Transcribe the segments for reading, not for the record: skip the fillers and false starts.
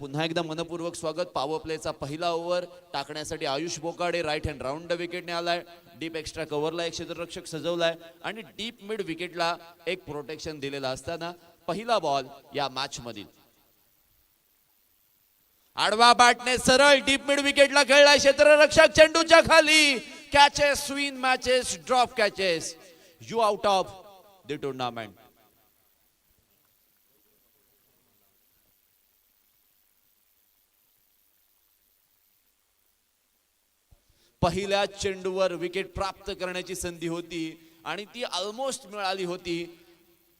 पुन्हा एकदा मनपूर्वक स्वागत. पॉवर प्लेचा पहिला ओव्हर टाकण्यासाठी Ayush Bokade right hand round विकेटने आलाय. डीप एक्स्ट्रा कव्हरला एक क्षेत्ररक्षक सजवलाय आणि डीप मिड विकेटला एक प्रोटेक्शन दिलेला असताना पहिला बॉल या मॅच मधील. आडवा बॅटने सरळ डीप मिड विकेटला खेळलाय क्षेत्ररक्षक. चेंडूच्या खाली catches, swing matches, drop catches, you out of the tournament. पहिल्या चेंडूवर विकेट प्राप्त करण्याची संधी होती आणि ती ऑलमोस्ट मिळाली होती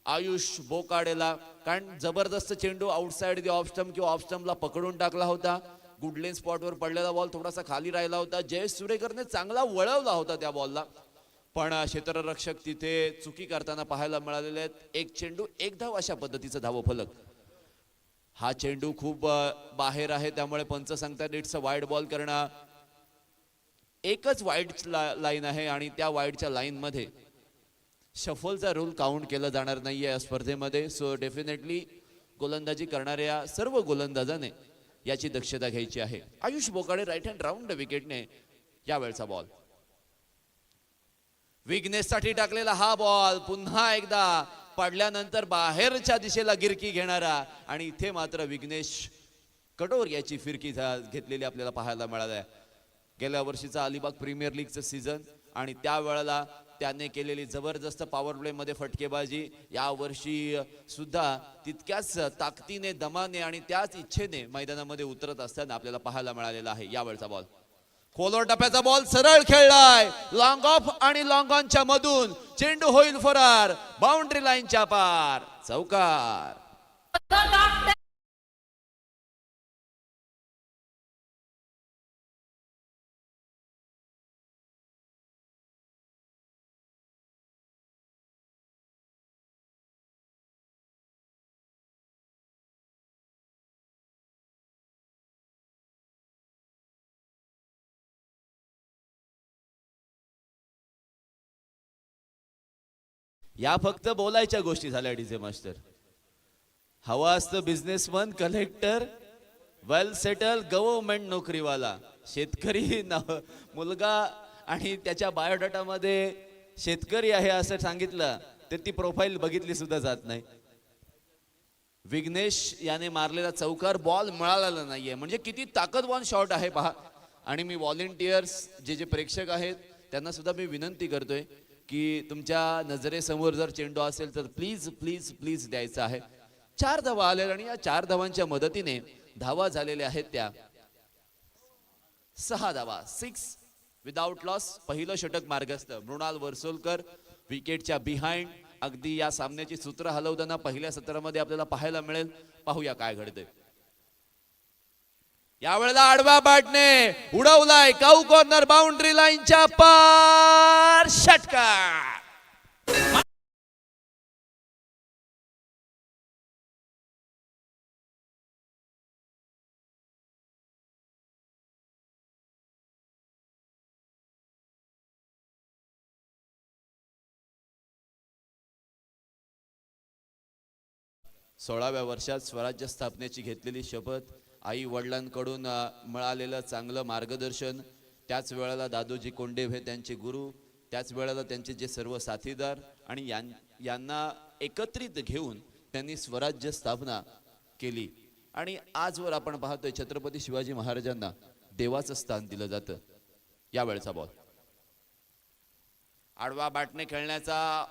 आयुष बोकाडेला, कारण जबरदस्त चेंडू आउटसाइड द ऑफ स्टंप किंवा ऑफ स्टंपला पकडून टाकला होता. गुडलेन स्पॉटवर पडलेला बॉल थोडासा खाली राहिला होता. जयेश सुरेकरने चांगला वळवला होता त्या बॉलला, पण क्षेत्ररक्षक तिथे चुकी करताना पाहायला मिळालेले आहेत. एक चेंडू एक धाव अशा पद्धतीचं धावफलक. हा चेंडू खूप बाहेर आहे त्यामुळे पंच सांगतात इट्स अ वाईड बॉल करणं. एकच वाईड लाईन आहे आणि त्या वाईडच्या लाईन मध्ये शफलचा रूल काउंट केला जाणार नाहीये या स्पर्धेमध्ये. सो डेफिनेटली गोलंदाजी करणाऱ्या सर्व गोलंदाजाने याची दक्षता घ्यायची आहे. Ayush Bokade right hand round विकेटने यावेळचा बॉल. विघ्नेश साठी टाकलेला हा बॉल पुन्हा एकदा पडल्यानंतर बाहेरच्या दिशेला गिरकी घेणारा आणि इथे मात्र विघ्नेश कटोर याची फिरकी घेतलेली आपल्याला पाहायला मिळाली आहे. गेल्या वर्षीचा अलिबाग प्रीमियर लीगचं सीझन आणि त्यावेळेला त्याने केलेली जबरदस्त पॉवर प्ले मध्ये फटकेबाजी या वर्षी सुद्धा तितक्याच ताकदीने, दमाने आणि त्याच इच्छेने मैदानामध्ये उतरत असताना आपल्याला पाहायला मिळालेला आहे. यावेळचा बॉल खोलवर टप्प्याचा बॉल सरळ खेळलाय लॉंग ऑफ आणि लॉंग ऑनच्या मधून चेंडू होईल फरार. बाउंड्री लाईनच्या पार चौकार. या फक्त बोलायच्या गोष्टी झाल्या डीजे मास्टर. हवा असतं बिझनेसमन, कलेक्टर, वेल सेटल, गव्हर्नमेंट नोकरीवाला. शेतकरी मुलगा आणि त्याच्या बायोडाटा मध्ये शेतकरी आहे असं सांगितलं तर ती प्रोफाईल बघितली सुद्धा जात नाही. विघ्नेश याने मारलेला चौकार बॉल मिळालेला नाहीये म्हणजे किती ताकदवान शॉट आहे पहा. आणि मी व्हॉलेंटियर्स जे प्रेक्षक आहेत त्यांना सुद्धा मी विनंती करतोय की तुमच्या नजरेसमोर जर चेंडू असेल तर प्लीज प्लीज प्लीज द्यायचा आहे. 4 धावा आल्या आणि या 4 धावांच्या मदतीने धावा झालेल्या आहेत त्या 6 धावा. 6 विदाउट लॉस. पहिलं षटक मार्गस्थ. मृणाल वर्सोलकर विकेटच्या बिहाइंड. अगदी या सामन्याची सूत्र हलवताना पहिल्या सत्रामध्ये आपल्याला पाहायला मिळेल. पाहूया काय घडतंय. यावेळेला आडव्या बॅटने उडवलाय काऊ कॉर्नर बाउंड्री लाईनच्या पार षटकार. 16व्या वर्षात स्वराज्य स्थापनेची घेतलेली शपथ, आई वडिलांकडून मिळालेलं चांगलं मार्गदर्शन, त्याच वेळेला दादोजी कोंडेव हे त्यांचे गुरु, त्याच वेळेला त्यांचे जे सर्व साथीदार आणि यांना एकत्रित घेऊन त्यांनी स्वराज्य स्थापना केली. आणि आजवर आपण पाहतोय छत्रपती शिवाजी महाराजांना देवाचं स्थान दिलं जातं. यावेळचा बॉल आडवा बॅटने खेळण्याचा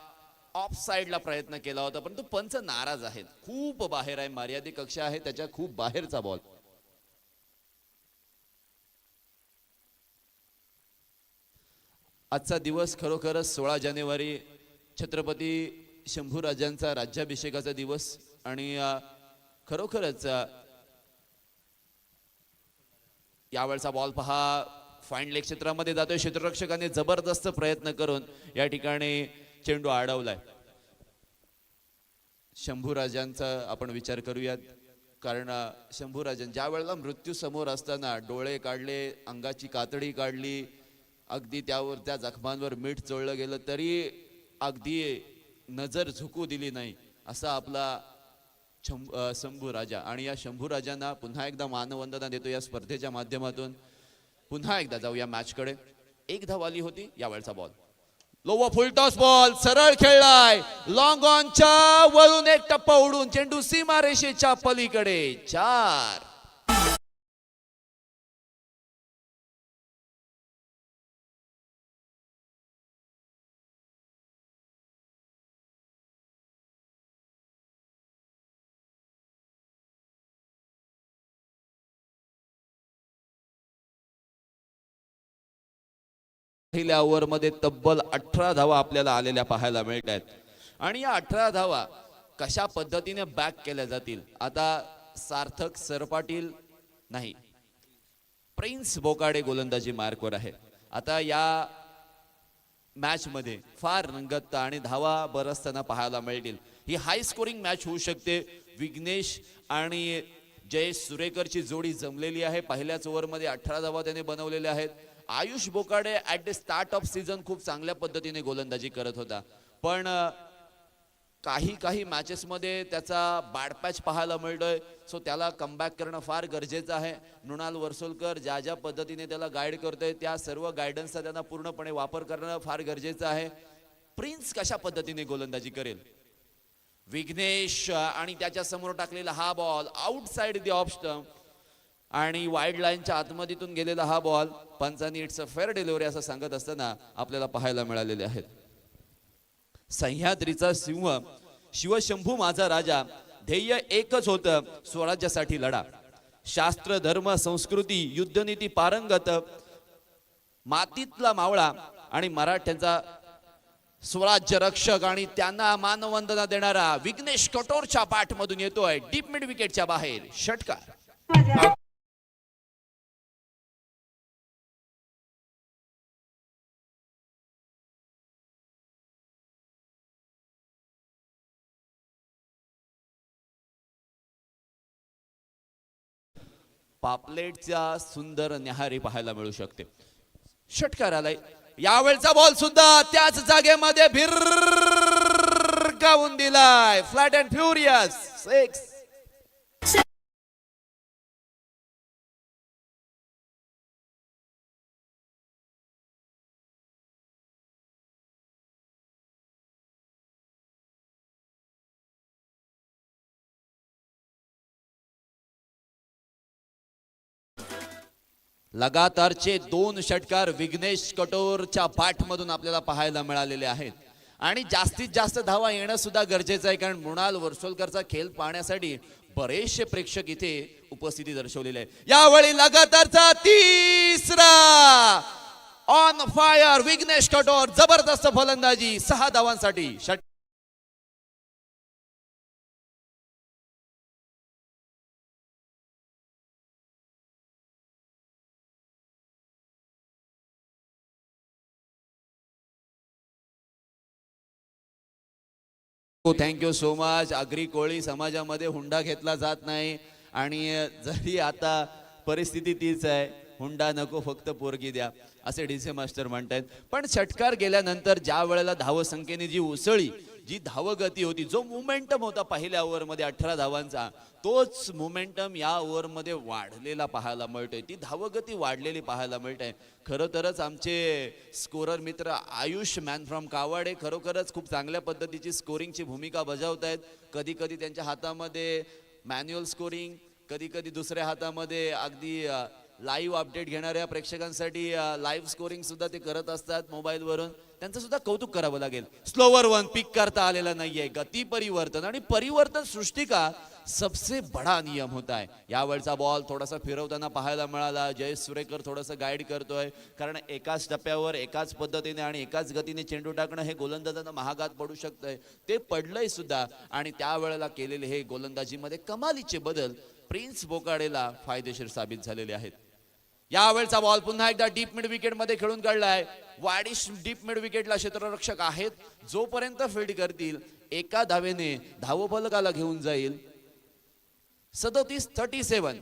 ऑफ साइडला प्रयत्न केला होता परंतु पंच नाराज आहेत. खूप बाहेर आहे, मर्यादित कक्षा आहे, त्याच्या खूप बाहेरचा बॉल. आजचा दिवस खरोखरच 16 जानेवारी छत्रपती शंभूराजांचा राज्याभिषेकाचा दिवस आणि खरोखरच यावेळचा बॉल पहा फाईन लेग क्षेत्रामध्ये जातोय. क्षेत्ररक्षकाने जबरदस्त प्रयत्न करून या ठिकाणी चेंडू अडवलाय. शंभूराजांचा आपण विचार करूयात कारण शंभूराजन ज्या वेळेला मृत्यू समोर असताना डोळे काढले, अंगाची कातडी काढली, अगदी त्यावर त्या जखमांवर मीठ चोळलं गेलं तरी अगदी नजर झुकू दिली नाही असा आपला शंभू राजा, आणि या शंभू राजांना पुन्हा एकदा मानवंदना देतो या स्पर्धेच्या माध्यमातून. पुन्हा एकदा जाऊया मॅच कडे. एक धाव आली होती. यावेळचा बॉल लोवा फुल टॉस बॉल सरळ खेळलाय लॉंग ऑनच्या वरून एक टप्पा उडून चेंडू सीमारेषेच्या पलीकडे. 4. पहिल्या ओव्हरमध्ये तब्बल 18 धावा आपल्याला आलेल्या पाहायला मिळत आहेत. आणि या 18 धावा कशा पद्धतीने बॅक केल्या जातील. आता सार्थक सरपाटील नाही, प्रिन्स बोकाडे गोलंदाजी मार्कवर आहे. आता या मॅच मध्ये फार रंगत आणि धावा बरसताना पाहायला मिळतील. ही हाय स्कोरिंग मॅच होऊ शकते. विघ्नेश आणि जयेश सुरेकरची जोडी जमलेली आहे. पहिल्याच ओव्हरमध्ये 18 धावा त्याने बनवलेल्या आहेत. Ayush Bokade at the start of season खूप चांगल्या पद्धतीने गोलंदाजी करत होता, पण काही मॅचेस मध्ये त्याचा बॅड पॅच पाहायला मिळतोय. सो त्याला कमबॅक करणं फार गरजेचं आहे. मृणाल वर्सोलकर ज्या पद्धतीने त्याला गाईड करतोय त्या सर्व गायडन्सचा त्यांना पूर्णपणे वापर करणं फार गरजेचं आहे. प्रिन्स कशा पद्धतीने गोलंदाजी करेल. विघ्नेश आणि त्याच्या समोर टाकलेला हा ball outside the off stump आणि वाईड लाईनच्या आतमधून गेलेला हा बॉल पंचांनी इट्स अ फेअर डिलिव्हरी असं सांगत असताना आपल्याला पाहायला मिळालेले आहेत. सह्याद्रीचा सिंह शिवशंभू माझा राजा, ध्येय एकच होतं स्वराज्यासाठी लढा. शास्त्र धर्म संस्कृती युद्धनीती पारंगत, मातीतला मावळा आणि मराठ्यांचा स्वराज्य रक्षक आणि त्यांना मानवंदना देणारा विघ्नेश कटोरच्या बॅटमधून येतोय डीप मिड विकेटच्या बाहेर षटकार. पापलेटच्या सुंदर न्याहारी पाहायला मिळू शकते. षटकार आलाय. यावेळचा बॉल सुद्धा त्याच जागेमध्ये भिरकावून दिलाय. Flat and furious 6. लगातारचे 2 षटकार विघ्नेश कटोरच्या बॅटमधून आपल्याला पाहायला मिळालेले आहेत. आणि जास्तीत जास्त धावा येणं सुद्धा गरजेचं आहे, कारण मृणाल वर्सोलकरचा खेळ पाहण्यासाठी बरेचसे प्रेक्षक इथे उपस्थिती दर्शवलेली आहे. यावेळी लगातारचा 3रा ऑन फायर विघ्नेश कटोर, जबरदस्त फलंदाजी 6 धावांसाठी. Thank you so much. Agri Koli समाजामध्ये हुंडा घेतला जात नाही आणि जरी आता परिस्थिती तीच आहे, हुंडा नको फक्त पोरगी द्या असे डीजे मास्टर म्हणतात. पण षटकार गेल्यानंतर ज्या वेळेला धावसंख्येने जी उसळी, जी धावगती होती, जो मोमेंटम होता पहिल्या ओव्हरमध्ये 18 धावांचा, तोच मोमेंटम या ओव्हरमध्ये वाढलेला पाहायला मिळतोय. ती धावगती वाढलेली पाहायला मिळते. खरं तरच आमचे स्कोरर मित्र आयुष मॅन फ्रॉम कावाडे खरोखरच खूप चांगल्या पद्धतीची स्कोरिंगची भूमिका बजावत आहेत. कधी कधी त्यांच्या हातामध्ये मॅन्युअल स्कोरिंग, कधी कधी दुसऱ्या हातामध्ये अगदी लाईव्ह अपडेट घेणाऱ्या प्रेक्षकांसाठी लाईव्ह स्कोरिंग सुद्धा ते करत असतात मोबाईलवरून. त्यांचं सुद्धा कौतुक करावं लागेल. स्लोवर वन पिक करता आलेला नाहीये. गती परिवर्तन आणि परिवर्तन सृष्टी का सबसे बडा नियम होता है. यावेळचा बॉल थोडासा फिरवताना पाहायला मिळाला. जयेश सुरेकर थोडंसं गाईड करतोय, कारण एकाच टप्प्यावर एकाच पद्धतीने आणि एकाच गतीने चेंडू टाकणं हे गोलंदाजांना महागात पडू शकतंय. ते पडलंय सुद्धा आणि त्यावेळेला केलेले हे गोलंदाजीमध्ये कमालीचे बदल प्रिन्स बोकाडेला फायदेशीर साबित झालेले आहेत. यावेळचा बॉल पुन्हा एकदा डीप मिड विकेट मध्ये खेळून काढलाय. वाडिश डीप मिड विकेटला क्षेत्ररक्षक आहेत. जोपर्यंत फील्ड करतील एका धावेने धावफलकाला घेऊन जाईल. 37-37.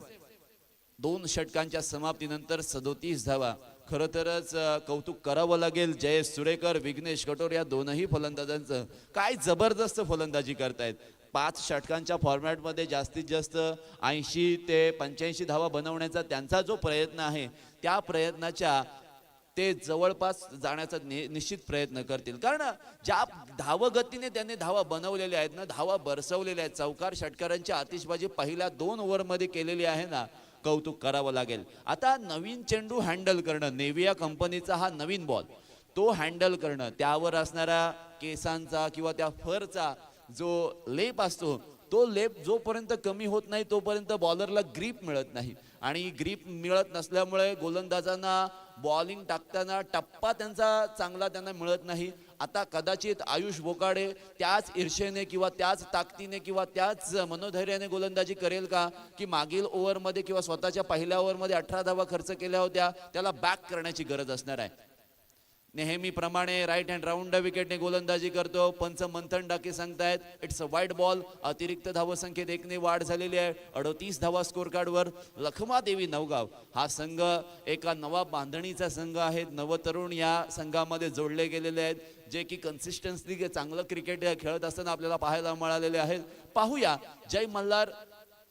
2 षटकांच्या समाप्तीनंतर 37 धावा. खरं तरच कौतुक करावं लागेल जयेश सुरेकर, विघ्नेश कटोर या दोनही फलंदाजांचं. काय जबरदस्त फलंदाजी करतायत. 5 षटकांच्या फॉर्मॅटमध्ये जास्तीत जास्त 80 ते 85 धावा बनवण्याचा त्यांचा जो प्रयत्न आहे, त्या प्रयत्नाच्या ते जवळपास जाण्याचा निश्चित प्रयत्न करतील. कारण ज्या धावगतीने त्यांनी धावा बनवलेल्या आहेत ना, धावा बरसवलेल्या आहेत, चौकार षटकारांची आतिषबाजी पहिल्या 2 ओव्हरमध्ये केलेली आहे ना, कौतुक करावं लागेल. आता नवीन चेंडू हँडल करणं, नेव्हिया कंपनीचा हा नवीन बॉल, तो हँडल करणं, त्यावर असणारा केसांचा किंवा त्या फरचा जो लेप असतो, तो लेप जोपर्यंत कमी होत नाही तोपर्यंत बॉलरला ग्रीप मिळत नाही. आणि ग्रीप मिळत नसल्यामुळे गोलंदाजांना बॉलिंग टाकताना टप्पा त्यांचा चांगला त्यांना मिळत नाही. आता कदाचित आयुष बोकाडे त्याच ईर्षेने किंवा त्याच ताकदीने किंवा त्याच मनोधैर्याने गोलंदाजी करेल का, की मागील ओव्हरमध्ये किंवा स्वतःच्या पहिल्या ओव्हरमध्ये 18 धावा खर्च केल्या होत्या, त्याला बॅक करण्याची गरज असणार आहे. नेहमीप्रमाणे राईट हँड राऊंड विकेटने गोलंदाजी करतो. पंच मंथन डाके सांगतायत इट्स अ वाईड बॉल. अतिरिक्त धावसंख्येत 1ने वाढ झालेली आहे. 38 धावा स्कोर कार्डवर. लखमादेवी नवगाव हा संघ एका नवा बांधणीचा संघ आहे. नवतरुण या संघामध्ये जोडले गेलेले आहेत, जे की कन्सिस्टन्सली चांगलं क्रिकेट खेळत असताना आपल्याला पाहायला मिळालेले आहेत. पाहूया जय मल्हार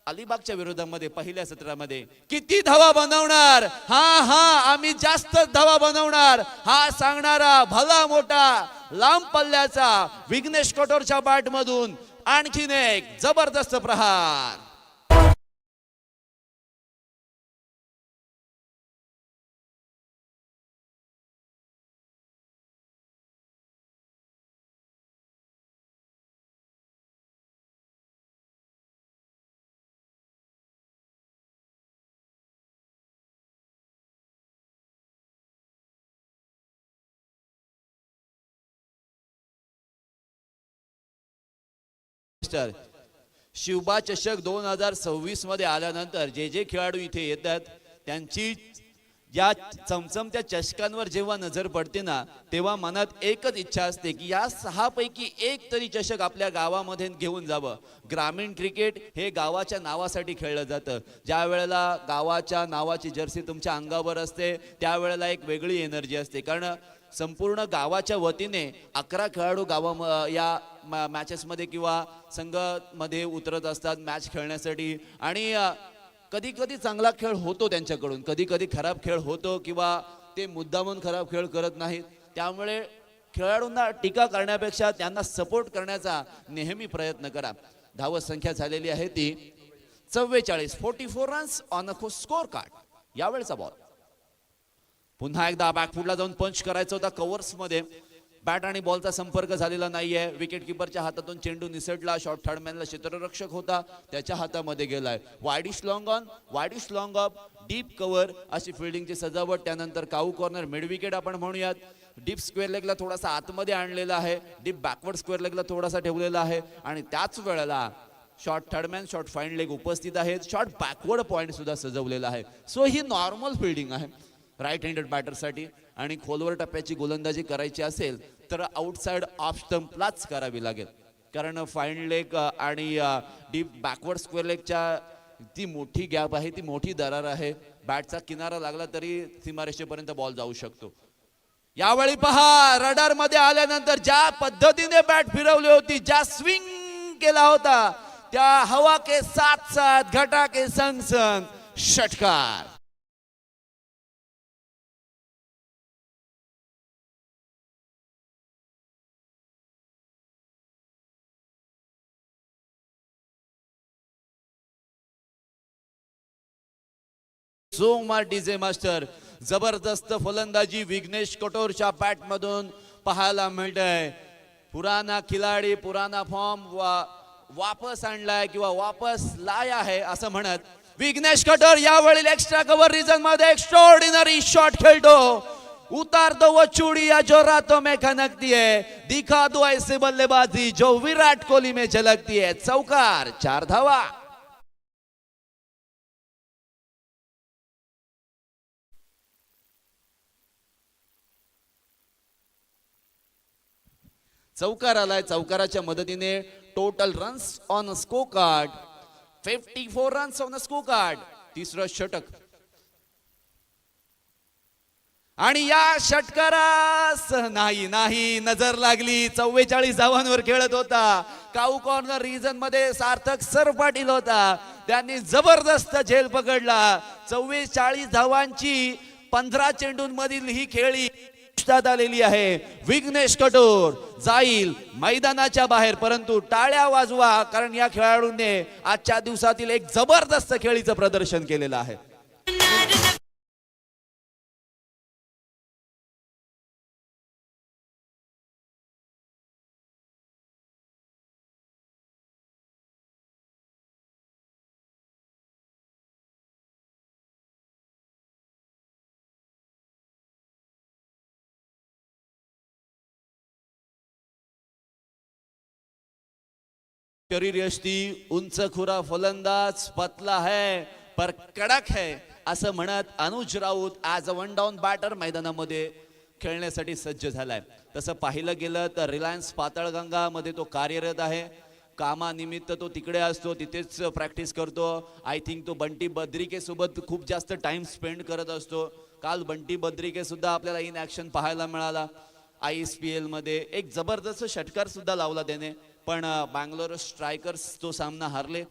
अलिबागच्या विरोधामध्ये पहिल्या सत्रामध्ये किती धावा बनवणार. आम्ही जास्त धावा बनवणार हा सांगणारा भला मोठा लांब पल्ल्याचा विघ्नेश कटोरच्या बॅट मधून आणखीन एक जबरदस्त प्रहार. शिवबा चषक 2026 मध्ये आल्यानंतर जे खेळाडू इथे येतात त्यांची या चमचमत्या चषकांवर जेव्हा नजर पडते ना, तेव्हा मनात एकच इच्छा असते की या 6 पैकी एक तरी चषक आपल्या गावामध्ये घेऊन जावं. ग्रामीण क्रिकेट हे गावाच्या नावासाठी खेळलं जातं. ज्या वेळेला गावाच्या नावाची जर्सी तुमच्या अंगावर असते त्यावेळेला एक वेगळी एनर्जी असते. कारण संपूर्ण गावाच्या वतीने 11 खेळाडू या मॅचेसमध्ये किंवा संघामध्ये उतरत असतात मॅच खेळण्यासाठी. आणि कधी कधी चांगला खेळ होतो त्यांच्याकडून, कधी कधी खराब खेळ होतो किंवा ते मुद्दामून खराब खेळ करत नाहीत. त्यामुळे खेळाडूंना टीका करण्यापेक्षा त्यांना सपोर्ट करण्याचा नेहमी प्रयत्न करा. धावसंख्या झालेली आहे ती 44 runs on a score card. यावेळचा बॉल पुन्हा एकदा बॅकफुटला जाऊन पंच करायचा होता कव्हर्स मध्ये. बॅट आणि बॉलचा संपर्क झालेला नाहीये. विकेट किपरच्या हातातून चेंडू निसटला. शॉर्ट थर्डमॅनला क्षेत्ररक्षक होता त्याच्या हातामध्ये गेलाय. Widish long on, widish long of, deep cover अशी फिल्डिंगची सजावट. त्यानंतर काऊ कॉर्नर मिड विकेट आपण म्हणूयात. डीप स्क्वेअर लेगला थोडासा आतमध्ये आणलेला आहे, डीप बॅकवर्ड स्क्वेअर लेगला थोडासा ठेवलेला आहे. आणि त्याच वेळेला short third man, short fine leg उपस्थित आहेत. शॉर्ट बॅकवर्ड पॉइंट सुद्धा सजवलेला आहे. सो ही नॉर्मल फिल्डिंग आहे राईट हँडेड बॅटरसाठी. आणि खोलवर टप्प्याची गोलंदाजी करायची असेल तर आउटसाइड ऑफ स्टंपलाच करावी लागेल. कारण फाईन लेग आणि डीप बॅकवर्ड स्क्वेअर लेगच्या ती मोठी गॅप आहे, ती मोठी दरार आहे. बॅटचा किनारा लागला तरी सीमारेषेपर्यंत बॉल जाऊ शकतो. यावेळी पहा रडार मध्ये आल्यानंतर ज्या पद्धतीने बॅट फिरवली होती, ज्या स्विंग केला होता, त्या हवा के साथ साथ घटा के संग संग षटकार. सोमवार डीजे मास्टर जबरदस्त फलंदाजी विघ्नेश कटोरच्या बॅट मधून पाहायला मिळतंय. पुराना खिलाडी, पुराना फॉर्म वापस आणलाय किंवा वापस लाया है असं म्हणत विघ्नेश कटोर यावेळी एक्स्ट्रा कव्हर रिजन मध्ये एक्स्ट्राऑर्डिनरी शॉट खेळतो. उतार दो वो चूड़ियां जो रातों में खनकती है, दिखा दो ऐसे बल्लेबाजी जो विराट कोहली में झलकती है. चौकार, 4 धावा. चौकार आलाय. चौकाराच्या मदतीने total runs on score card 54 runs on score card. तिसरं षटक. आणि या षटकारास नाही नाही नजर लागली. 44 धावांवर खेळत होता. काऊ कॉर्नर रिजन मध्ये सार्थक सर पाटील होता. त्यांनी जबरदस्त झेल पकडला. 44 धावांची 15 चेंडूंमधील ही खेळी आलेली आहे. विघ्नेश कटोर जाईल मैदानाच्या बाहेर, परंतु टाळ्या वाजवा, कारण या खेळाडूंनी आजच्या दिवसातील एक जबरदस्त खेळीचं प्रदर्शन केलेलं आहे. शरीर यष्टी उंच खुरा फलंदाज पतला है पर कडक है असं म्हणत Anuj Raut as a one down batter मैदानामध्ये खेळण्यासाठी सज्ज झालाय. तसं पाहिलं गेलं तर रिलायन्स पाताळगंगा मध्ये तो कार्यरत आहे. कामानिमित्त तो तिकडे असतो, तिथेच प्रॅक्टिस करतो. आय थिंक तो बंटी बद्रिके सोबत खूप जास्त टाइम स्पेंड करत असतो. काल बंटी बद्रिके सुद्धा आपल्याला इन ऍक्शन पाहायला मिळाला. ISPL मध्ये एक जबरदस्त षटकार सुद्धा लावला त्याने, पण बँगलोर स्ट्रायकर्स तो सामना हारले.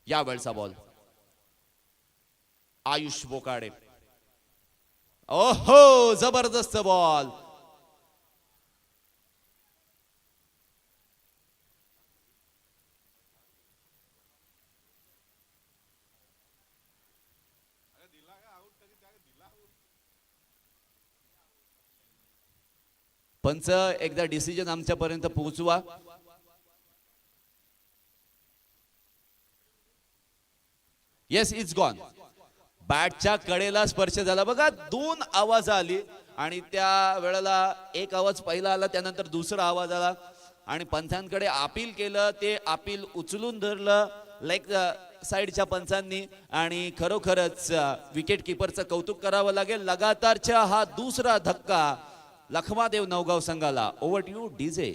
या वेळचा बॉल आयुष बोकाडे. ओहो जबरदस्त बॉल. पंच एकदा डिसिजन आमच्यापर्यंत पोहोचवा. Yes it's gone. बॅटच्या कडेला स्पर्श झाला बघा. 2 आवाज आली आणि त्या वेळेला एक आवाज पहिला आला, त्यानंतर दुसरा आवाज आला आणि पंचांकडे अपील केलं. ते अपील उचलून धरलं लेग साइडच्या पंचांनी आणि खरोखरच विकेट किपरचं कौतुक करावं लागेल. लगातारच्या हा दुसरा धक्का लखमादेव नवगाव संघाला. Over to you DJ.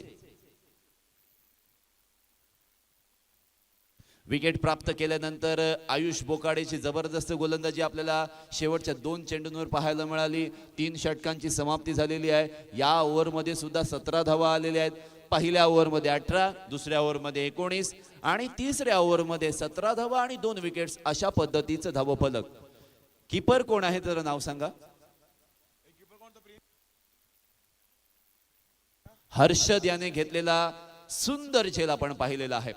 Wicket प्राप्त केल्यानंतर आयुष बोकाडेची जबरदस्त गोलंदाजी आपल्याला शेवटच्या 2 चेंडूंवर पाहायला मिळाली. 3 षटकांची समाप्ती झालेली आहे. या ओव्हरमध्ये सुद्धा 17 धावा आलेल्या आहेत. पहिल्या ओव्हरमध्ये 18, दुसऱ्या ओव्हरमध्ये 19 आणि तिसऱ्या ओव्हरमध्ये 17 धावा आणि 2 विकेट्स, अशा पद्धतीचं धावफलक. कीपर कोण आहे तर नाव सांगा. हर्षद याने घेतलेला सुंदर झेल आपण पाहिलेला आहे.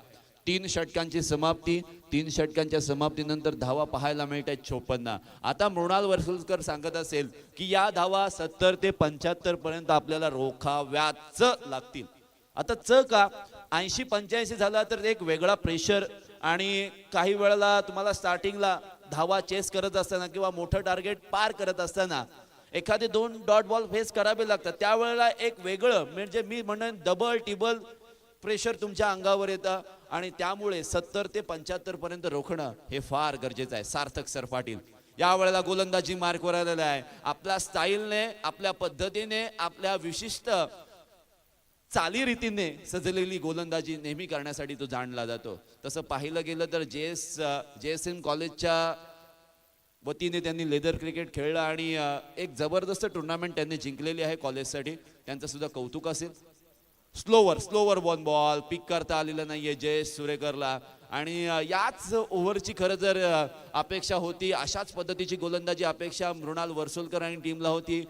3 षटकांची समाप्ती. 3 षटकांच्या समाप्तीनंतर धावा पाहायला मिळत आहेत 56. आता मृणाल वर्सुलकर सांगत असेल की या धावा 70 ते 75 पर्यंत आपल्याला रोखाव्याच लागतील. आता का 80-85 झाला तर एक वेगळा प्रेशर, आणि काही वेळेला तुम्हाला स्टार्टिंगला धावा चेस करत असताना किंवा मोठं टार्गेट पार करत असताना एखादे 2 डॉट बॉल फेस करावे लागतात. त्यावेळेला एक वेगळं म्हणजे मी म्हणेन डबल टिबल प्रेशर तुमच्या अंगावर येतं आणि त्यामुळे 70 ते 75 पर्यंत रोखणं हे फार गरजेचं आहे. सार्थक सर पाटील या वेळेला गोलंदाजी मार्कवर आलेला आहे. आपल्या स्टाईलने, आपल्या पद्धतीने, आपल्या विशिष्ट चालीरीतीने सजलेली गोलंदाजी नेहमी करण्यासाठी तो जाणला जातो. तसं पाहिलं गेलं तर JSN कॉलेजच्या वतीने त्यांनी लेदर क्रिकेट खेळलं आणि एक जबरदस्त टुर्नामेंट त्यांनी जिंकलेली आहे कॉलेजसाठी. त्यांचं सुद्धा कौतुक असेल. स्लोवर बॉल पिक करता आलेलं नाहीये जयेश सुरेकरला, आणि याच ओव्हरची खरं जर अपेक्षा होती, अशाच पद्धतीची गोलंदाजी अपेक्षा मृणाल वर्सोलकर आणि टीमला होती.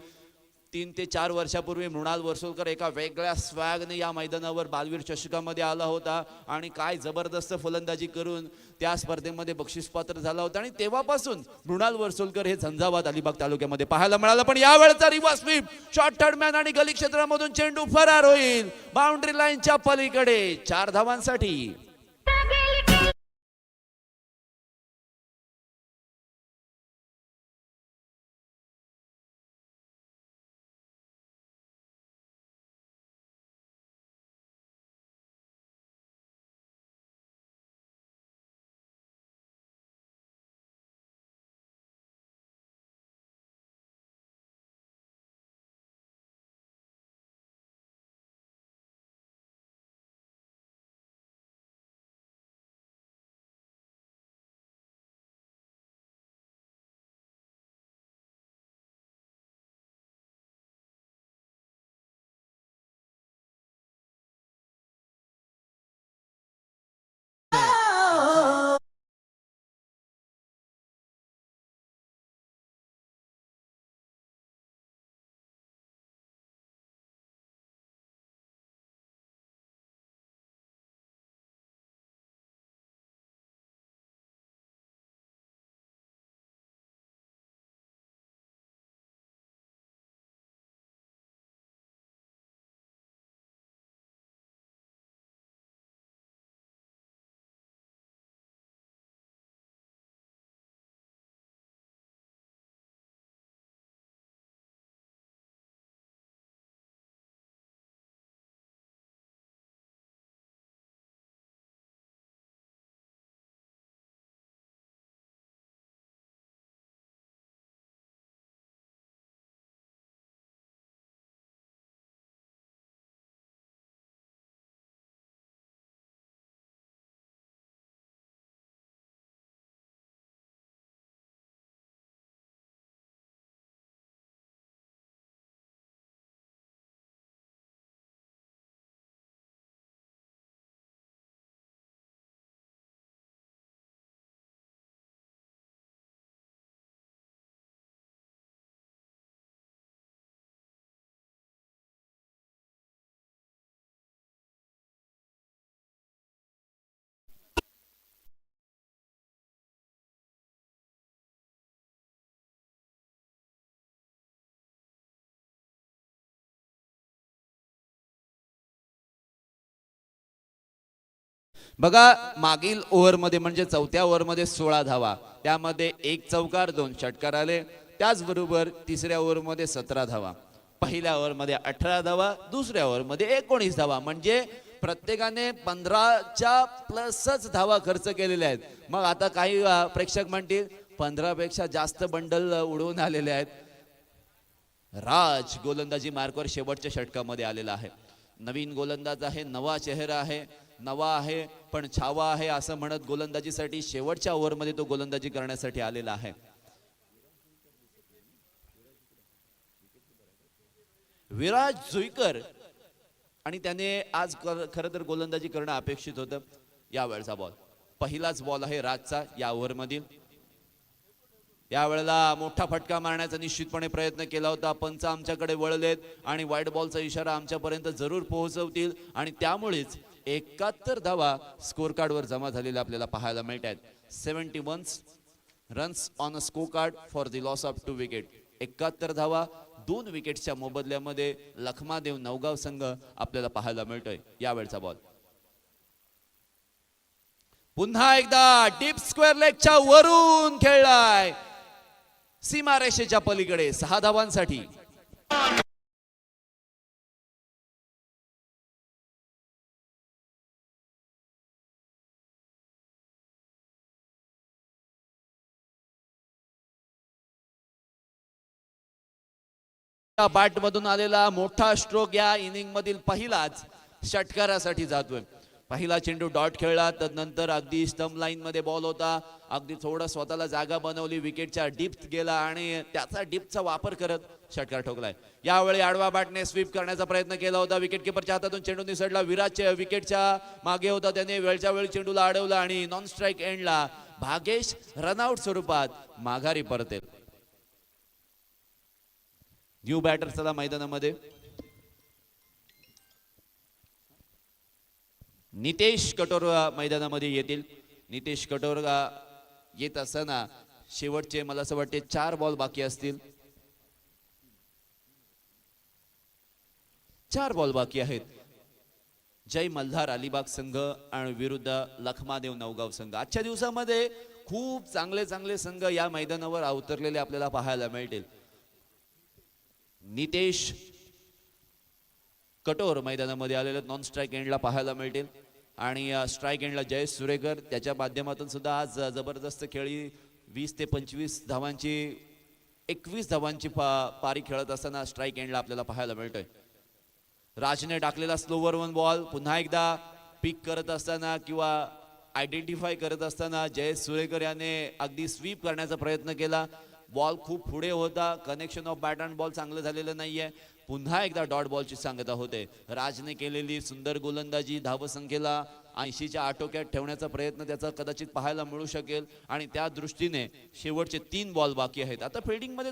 3 ते 4 वर्षापूर्वी मृणाल वर्सोलकर एका वेगळ्या स्वॅगने या मैदानावर बालवीर चषकामध्ये आला होता आणि काय जबरदस्त फलंदाजी करून त्या स्पर्धेमध्ये बक्षीसपात्र झाला होता. आणि तेव्हापासून मृणाल वर्सोलकर हे झंझावात अलिबाग तालुक्यामध्ये पाहायला मिळालं. पण यावेळेचा रिव्हर्स स्वीप, शॉर्ट थर्डमॅन आणि गली क्षेत्रामधून चेंडू फरार होईल बाउंड्री लाईनच्या पलीकडे 4 धावांसाठी. बघा मागील ओव्हरमध्ये म्हणजे चौथ्या ओव्हरमध्ये 16 धावा, त्यामध्ये एक चौकार 2 षटकार आले. त्याचबरोबर तिसऱ्या ओव्हरमध्ये 17 धावा, पहिल्या ओव्हरमध्ये 18 धावा, दुसऱ्या ओव्हरमध्ये 19 धावा, म्हणजे प्रत्येकाने 15च्या प्लसच धावा खर्च केलेल्या आहेत. मग आता काही प्रेक्षक म्हणतील 15 पेक्षा जास्त बंडल उडवून आलेले आहेत. राज गोलंदाजी मार्कवर शेवटच्या षटकामध्ये आलेला आहे. नवीन गोलंदाज आहे, नवा चेहरा आहे, नवा आहे पण छावा आहे असं म्हणत गोलंदाजीसाठी शेवटच्या ओव्हरमध्ये तो गोलंदाजी करण्यासाठी आलेला आहे. विराज जुईकर आणि त्याने आज खरं तर गोलंदाजी करणं अपेक्षित होतं. यावेळचा बॉल पहिलाच बॉल आहे राजचा या ओव्हरमधील. यावेळेला मोठा फटका मारण्याचा निश्चितपणे प्रयत्न केला होता. पंच आमच्याकडे वळलेत आणि वाईट बॉलचा इशारा आमच्यापर्यंत जरूर पोहोचवतील आणि त्यामुळेच 71 धावा स्कोर कार्डवर जमा झालेल्या आपल्याला पाहायला मिळत आहेत. 71 runs on a score card for the loss of 2 wicket. 71 धावा 2 विकेटच्या मोबदल्यामध्ये लखमादेव नवगाव संघ आपल्याला पाहायला मिळतोय. यावेळचा बॉल पुन्हा एकदा डीप स्क्वेअर लेगच्या वरून खेळलाय सीमारेषेच्या पलीकडे 6 धावांसाठी. बॅट मधून आलेला मोठा स्ट्रोक या इनिंग मधील पहिलाच षटकारासाठी जातोय. पहिला चेंडू डॉट खेळला, तदनंतर अगदी स्टंप लाईन मध्ये बॉल होता, अगदी थोडं स्वतःला जागा बनवली, विकेटच्या डीप गेला आणि त्याचा डीपचा वापर करत षटकार ठोकलाय. यावेळी आडवा बॅटने स्वीप करण्याचा प्रयत्न केला होता, विकेट किपरच्या हातातून चेंडू निसटला. विराजच्या विकेटच्या मागे होता, त्याने वेळच्या वेळी चेंडूला अडवलं आणि नॉन स्ट्राईक एंडला भागेश रनआउट स्वरूपात माघारी परतेल. न्यू बॅटर चला मैदानामध्ये. नितेश कटोर मैदानामध्ये येतील. नितेश कटोर येत असताना शेवटचे मला असं वाटते 4 बॉल बाकी असतील. 4 बॉल बाकी आहेत. जय मल्हार अलिबाग संघ आणि विरुद्ध लखमादेव नवगाव संघ. आजच्या दिवसामध्ये खूप चांगले चांगले संघ या मैदानावर अवतरलेले आपल्याला पाहायला मिळतील. नितेश कटोर मैदानामध्ये आलेले नॉन स्ट्राईक एंडला पाहायला मिळतील आणि स्ट्राईक एंडला जयेश सुरेकर. त्याच्या माध्यमातून सुद्धा आज जबरदस्त खेळी 20 ते 25 धावांची 21 धावांची पारी खेळत असताना स्ट्राईक एंडला आपल्याला पाहायला मिळतोय. राजने टाकलेला स्लोवर वन बॉल पुन्हा एकदा पिक करत असताना किंवा आयडेंटिफाय करत असताना जयेश सुरेकर याने अगदी स्वीप करण्याचा प्रयत्न केला. बॉल खूप पुढे होता, connection of bat and ball चांगलं झालेलं नाहीये. पुन्हा एकदा डॉट बॉलची सांगता होते. राजने केलेली सुंदर गोलंदाजी धावसंख्येला 80च्या आटोक्यात ठेवण्याचा प्रयत्न त्याचा कदाचित पाहायला मिळू शकेल आणि त्या दृष्टीने शेवटचे 3 बॉल बाकी आहेत. आता फिल्डिंग मध्ये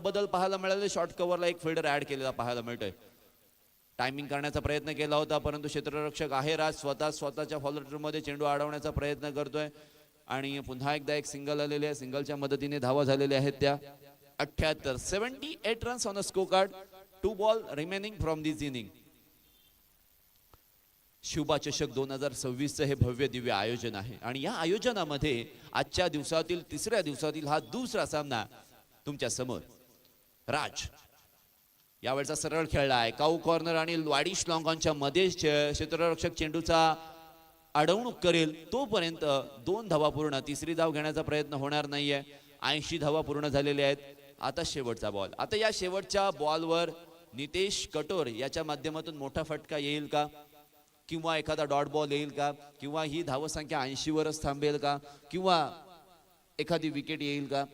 बदल पाहायला मिळाले. शॉर्ट कव्हरला एक फिल्डर ऍड केलेला पाहायला मिळतोय. टायमिंग करण्याचा प्रयत्न केला होता परंतु क्षेत्ररक्षक आहे राज स्वतःच्या फॉलोटर मध्ये चेंडू अडवण्याचा प्रयत्न करतोय आणि पुन्हा एकदा एक सिंगल आलेले आहे. सिंगलच्या मदतीने धावा झालेल्या आहेत त्या 78. 78 runs on a score card. 2 ball remaining from this inning. Shivba चषक 2026 हे भव्य दिव्य आयोजन आहे आणि या आयोजनामध्ये आजच्या दिवसातील 3ऱ्या दिवसातील हा दुसरा सामना तुमच्या समोर. राज यावेळचा सरळ खेळला आहे. काऊ कॉर्नर आणि वाडिश लॉंगॉनच्या मध्ये क्षेत्ररक्षक चेंडूचा अडवणूक करेल तोपर्यंत 2 धावा पूर्ण. 3री धाव घेण्याचा प्रयत्न होणार नाहीये. 80 धावा पूर्ण झालेल्या आहेत. आता शेवटचा बॉल. आता या शेवटच्या बॉलवर नितेश कटोर याच्या माध्यमातून मोठा फटका येईल का किंवा एखादा डॉट बॉल येईल का किंवा ही धावसंख्या 80 वरच थांबेल का किंवा एखादी विकेट येईल का,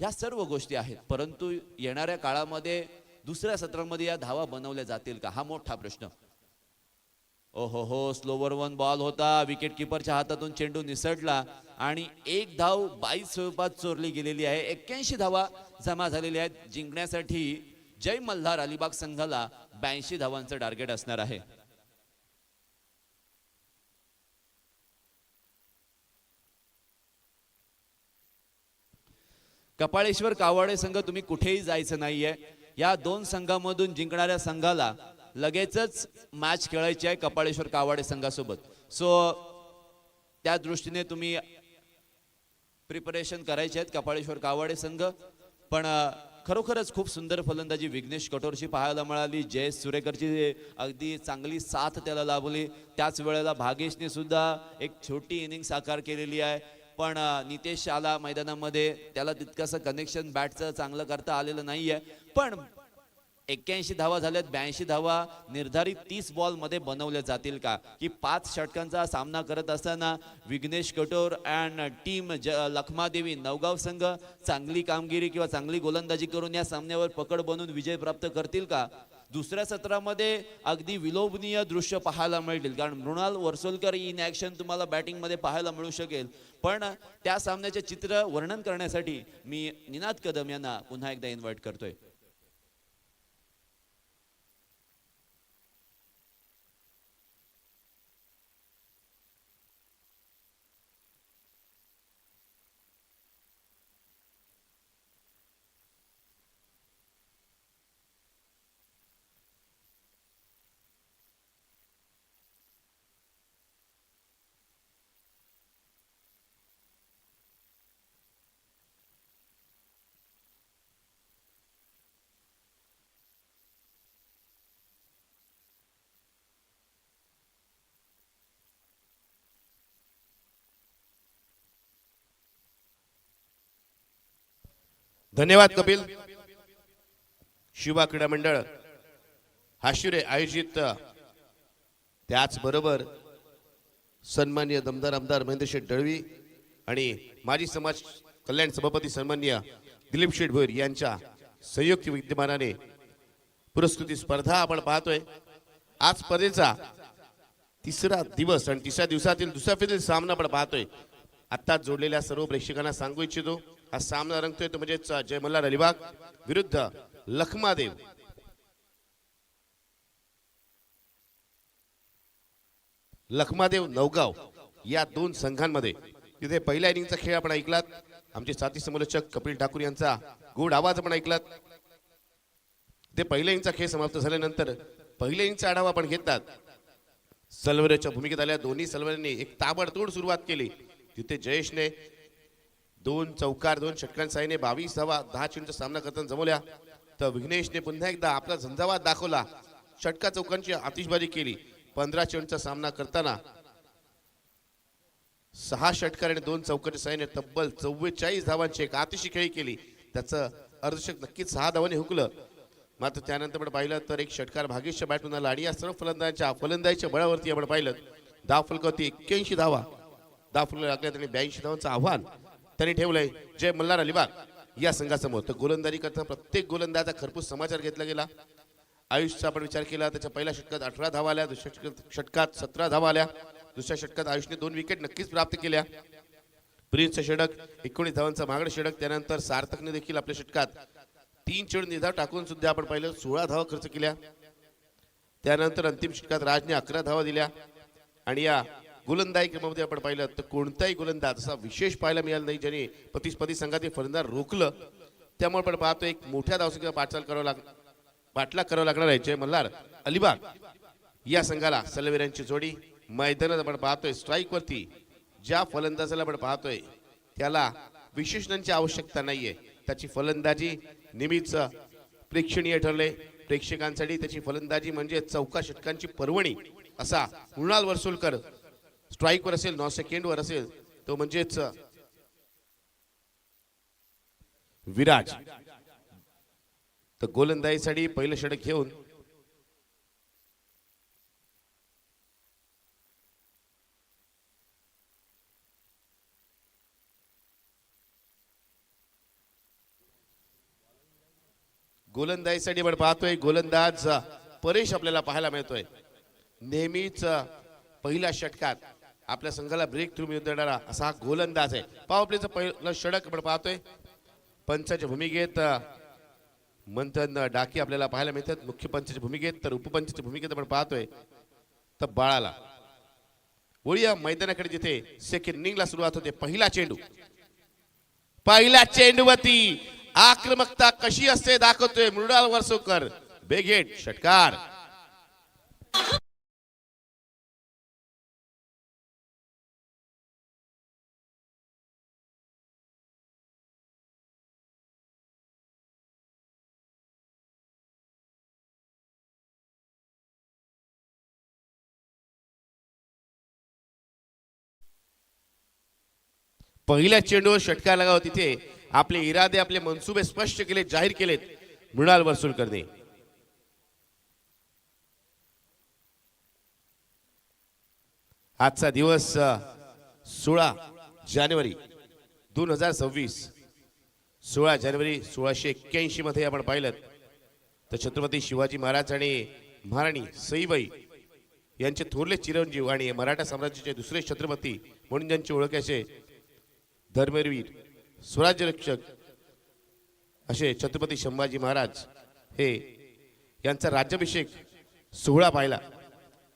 या सर्व गोष्टी आहेत. परंतु येणाऱ्या काळामध्ये दुसऱ्या सत्रामध्ये या धावा बनवल्या जातील का हा मोठा प्रश्न. ओहो हो, स्लोवर वन बॉल होता, विकेट किपरच्या हातातून चेंडू निसटला आणि 1 धाव 22 स्वरूपात चोरली गेलेली आहे. 81 धावा जमा झालेल्या आहेत. जिंकण्यासाठी जय मल्हार अलिबाग संघाला 82 धावांचं टार्गेट असणार आहे. कपाळेश्वर कावडे संघ तुम्ही कुठेही जायचं नाहीये. या 2 संघांमधून जिंकणाऱ्या संघाला लगेचच मॅच खेळायची आहे कपाळेश्वर कावडे संघासोबत. सो त्या दृष्टीने तुम्ही प्रिपरेशन करायचे आहेत कपाळेश्वर कावडे संघ. पण खरोखरच खूप सुंदर फलंदाजी विघ्नेश कठोरची पाहायला मिळाली. जयेश सुरेकरची अगदी चांगली साथ त्याला लाभली. त्याच वेळेला भागेशने सुद्धा एक छोटी इनिंग साकार केलेली आहे. पण नितेश आला मैदानामध्ये, त्याला तितकंसं कनेक्शन बॅटचं चांगलं करता आलेलं नाहीये. पण 81 धावा झाल्यात, 82 धावा निर्धारित 30 बॉल मध्ये बनवल्या जातील का, की 5 षटकांचा सामना करत असताना विघ्नेश कठोर अँड टीम लखमादेवी नवगाव संघ चांगली कामगिरी किंवा चांगली गोलंदाजी करून या सामन्यावर पकड बनून विजय प्राप्त करतील का. दुसऱ्या सत्रामध्ये अगदी विलोभनीय दृश्य पाहायला मिळतील, कारण मृणाल वर्सोलकर इन ॲक्शन तुम्हाला बॅटिंग मध्ये पाहायला मिळू शकेल. पण त्या सामन्याचे चित्र वर्णन करण्यासाठी मी निनाद कदम यांना पुन्हा एकदा इन्व्हाइट करतोय. धन्यवाद कपिल. शिवा क्रीडा मंडळ हाशिरे आयोजित त्याचबरोबर सन्माननीय दमदार आमदार महेंद्र शेठ दळवी आणि माजी समाज कल्याण सभापती सन्माननीय दिलीप शेठ भोईर यांच्या संयुक्त विद्यमानाने पुरस्कृती स्पर्धा आपण पाहतोय. आज स्पर्धेचा तिसरा दिवस आणि तिसऱ्या दिवसातील दुसऱ्या फेरीतील सामना आपण पाहतोय. आता जोडलेल्या सर्व प्रेक्षकांना सांगू इच्छितो, हा सामना रंगतोय तो म्हणजेच जय मल्हार अलिबाग विरुद्ध लखमादेव. लखमादेव नवगाव या दोन संघांमध्ये तिथे पहिल्या इनिंगचा खेळ आपण ऐकलात. आमचे साथी समालोचक कपिल ठाकूर यांचा गोड आवाज आपण ऐकलात. ते पहिल्या इनिंगचा खेळ समाप्त झाल्यानंतर पहिल्या इनिंगचा आढावा आपण घेतलात. सलवरेच्या भूमिकेत आल्या दोन्ही सलवरांनी एक ताबडतोड सुरुवात केली. तिथे जयेशने 2 चौकार 2 षटकांच्या साहाय्याने 22 धावा 10 चेंडूचा सामना करताना जमवल्या. तर विघ्नेशने पुन्हा एकदा आपला झंझावात दाखवला. षटका चौकांची आतिषबाजी केली. 15 चेंडूचा सामना करताना 6 षटकार आणि 2 चौकांच्या साहाय्याने तब्बल 44 धावांची एक आतिशी खेळी केली. त्याचं अर्धशतक नक्कीच 6 धावांनी हुकलं. मात्र त्यानंतर आपण पाहिलं तर एक षटकार भागेशच्या बॅटून आला आणि या सर्व फलंदाजीच्या बळावरती आपण पाहिलं धाव फलकावरती 81 धावा धाव फलक लागल्या आणि 82 धावांचं आव्हान त्यांनी ठेवलंय जय मल्हार अलिबाग या संघासमोर. तर गोलंदाजी करताना प्रत्येक गोलंदाजा खरपूस समाचार घेतला गेला. आयुषचा आपण विचार केला, त्याच्या पहिल्या षटकात 18 धावा आल्या, दुसऱ्या षटकात 17 धावा आल्या. दुसऱ्या षटकात आयुषने 2 विकेट नक्कीच प्राप्त केल्या. प्रिन्सचं षटक 19 धावांचा महागडं षटक. त्यानंतर सार्थकने देखील आपल्या षटकात 3 चेंडू निर्धाव टाकून सुद्धा आपण पाहिलं 16 धावा खर्च केल्या. त्यानंतर अंतिम षटकात राजने 11 धावा दिल्या. आणि या गोलंदाजी क्रमामध्ये आपण पाहिलं तर कोणताही गोलंदाज असा विशेष पाहायला मिळाला नाही ज्याने प्रतिस्पर्धी संघातील फलंदाज रोखलं. त्यामुळे आपण पाहतो एक मोठ्या धावसंख्येचा पाठलाग करावा लागणार आहे जय मल्हार अलिबाग या संघाला. सलवेरांची जोडी मैदानात आपण पाहतोय स्ट्राईक वरती ज्या फलंदाजाला आपण पाहतोय त्याला विशेषणांची आवश्यकता नाहीये. त्याची फलंदाजी नेहमीच प्रेक्षणीय ठरले. प्रेक्षकांसाठी त्याची फलंदाजी म्हणजे चौका षटकांची पर्वणी असा मृणाल वर्सोलकर स्ट्राईकवर असेल 9 सेकंडवर असेल तो म्हणजेच विराज. तर गोलंदाजीसाठी पहिलं षटक घेऊन गोलंदाजीसाठी आपण पाहतोय गोलंदाज परेश आपल्याला पाहायला मिळतोय. नेहमीच पहिल्या षटकात आपल्या संघाला ब्रेक थ्रू मिळवून देणारा असा हा गोलंदाज आहे. पॉवर प्लेचं पहिलं षटक आपण पाहतोय. पंचाच्या भूमिकेत मंथन डाकी आपल्याला पाहायला मिळतात मुख्य पंचाच्या भूमिकेत. तर उपपंचाच्या भूमिकेत आपण पाहतोय तर बाळाला. वळूया मैदानाकडे जिथे सेकंड इनिंगला सुरुवात होते. पहिला चेंडू पहिल्या चेंडूवरती आक्रमकता कशी असते दाखवतोय मृणाल वर्सोलकर. बेगेट षटकार. पहिल्या चेंडूवर षटकार लगाव तिथे आपले इरादे आपले मनसुबे स्पष्ट केले जाहीर केलेत मृणाल वरसुलकरने. आजचा दिवस 16 जानेवारी 2026. 16 जानेवारी 1681 मध्ये आपण पाहिलं तर छत्रपती शिवाजी महाराज आणि महाराणी सईबाई यांचे थोरले चिरंजीव आणि मराठा साम्राज्याचे दुसरे छत्रपती म्हणून ज्यांची ओळख असे धर्मवीर स्वराज्य रक्षक असे छत्रपती संभाजी महाराज हे यांचा राज्याभिषेक सोहळा पाहिला.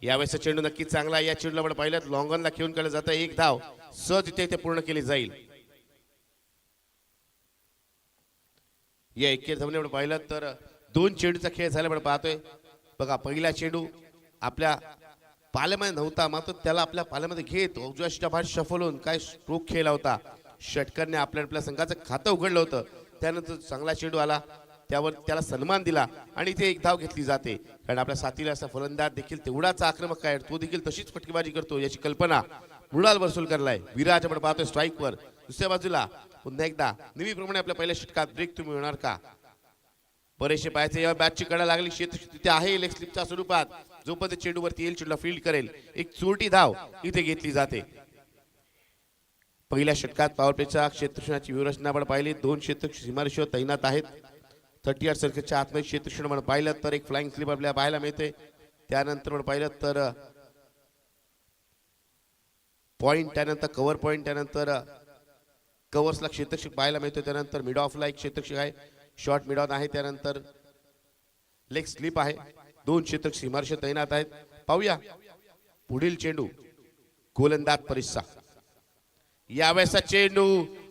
यावेळेस चेंडू नक्की चांगला. या चेंडूला आपण पाहिलं लॉंगॉनला खेळून केलं जातं. एक धाव सहज इथे पूर्ण केली जाईल. या एकेर धावने आपण पाहिलं तर 2 चेंडूचा खेळ झाला आपण पाहतोय. बघा पहिला चेंडू आपल्या पाल्यामध्ये नव्हता मात्र त्याला आपल्या पाल्यामध्ये घेत उजव्या भात शफल काय स्ट्रोक खेळला होता. षटकरने आपल्या संघाचं खातं उघडलं होतं. त्यानंतर चांगला चेंडू आला त्यावर त्याला सन्मान दिला आणि इथे एक धाव घेतली जाते. कारण आपल्या साथीला असा फलंदाज देखील तेवढाच आक्रमक आहे. तो देखील तशीच फटकेबाजी करतो याची कल्पना मृणाल वरसुलकरला आहे. विराज आपण पाहतोय स्ट्राईकवर. दुसऱ्या बाजूला पुन्हा एकदा नेहमीप्रमाणे आपल्या पहिल्या षटकात ब्रेक तुम्ही मिळणार का? बरेचसे पाहायचे या बॅटची कडा लागली क्षेत्र तिथे आहे लेग स्लिपच्या स्वरूपात. जोपर्यंत चेंडूवरती येईल चेंडूला फील्ड करेल एक चोरटी धाव इथे घेतली जाते. पहिल्या षटकात पॉवर प्लेच्या क्षेत्ररक्षणाची व्यूहरचना आपण पाहिली. 2 क्षेत्ररक्षक सीमारेषेवर तैनात आहेत. 38 सर्कलच्या आतमध्ये क्षेत्ररक्षण आपण पाहिलं तर एक फ्लाइंग स्लिप आपल्याला पाहायला मिळते. त्यानंतर आपण पाहिलं तर पॉइंट, त्यानंतर कव्हर पॉइंट, त्यानंतर कव्हर्सला क्षेत्ररक्षक पाहायला मिळतो. त्यानंतर मिड ऑफला एक क्षेत्ररक्षक आहे. शॉर्ट मिड ऑन आहे. त्यानंतर लेग स्लिप आहे. 2 क्षेत्ररक्षक सीमारेषेवर तैनात आहेत. पाहूया पुढील चेंडू गोलंदाज परिस्सा. यावेळेसचा चेंडू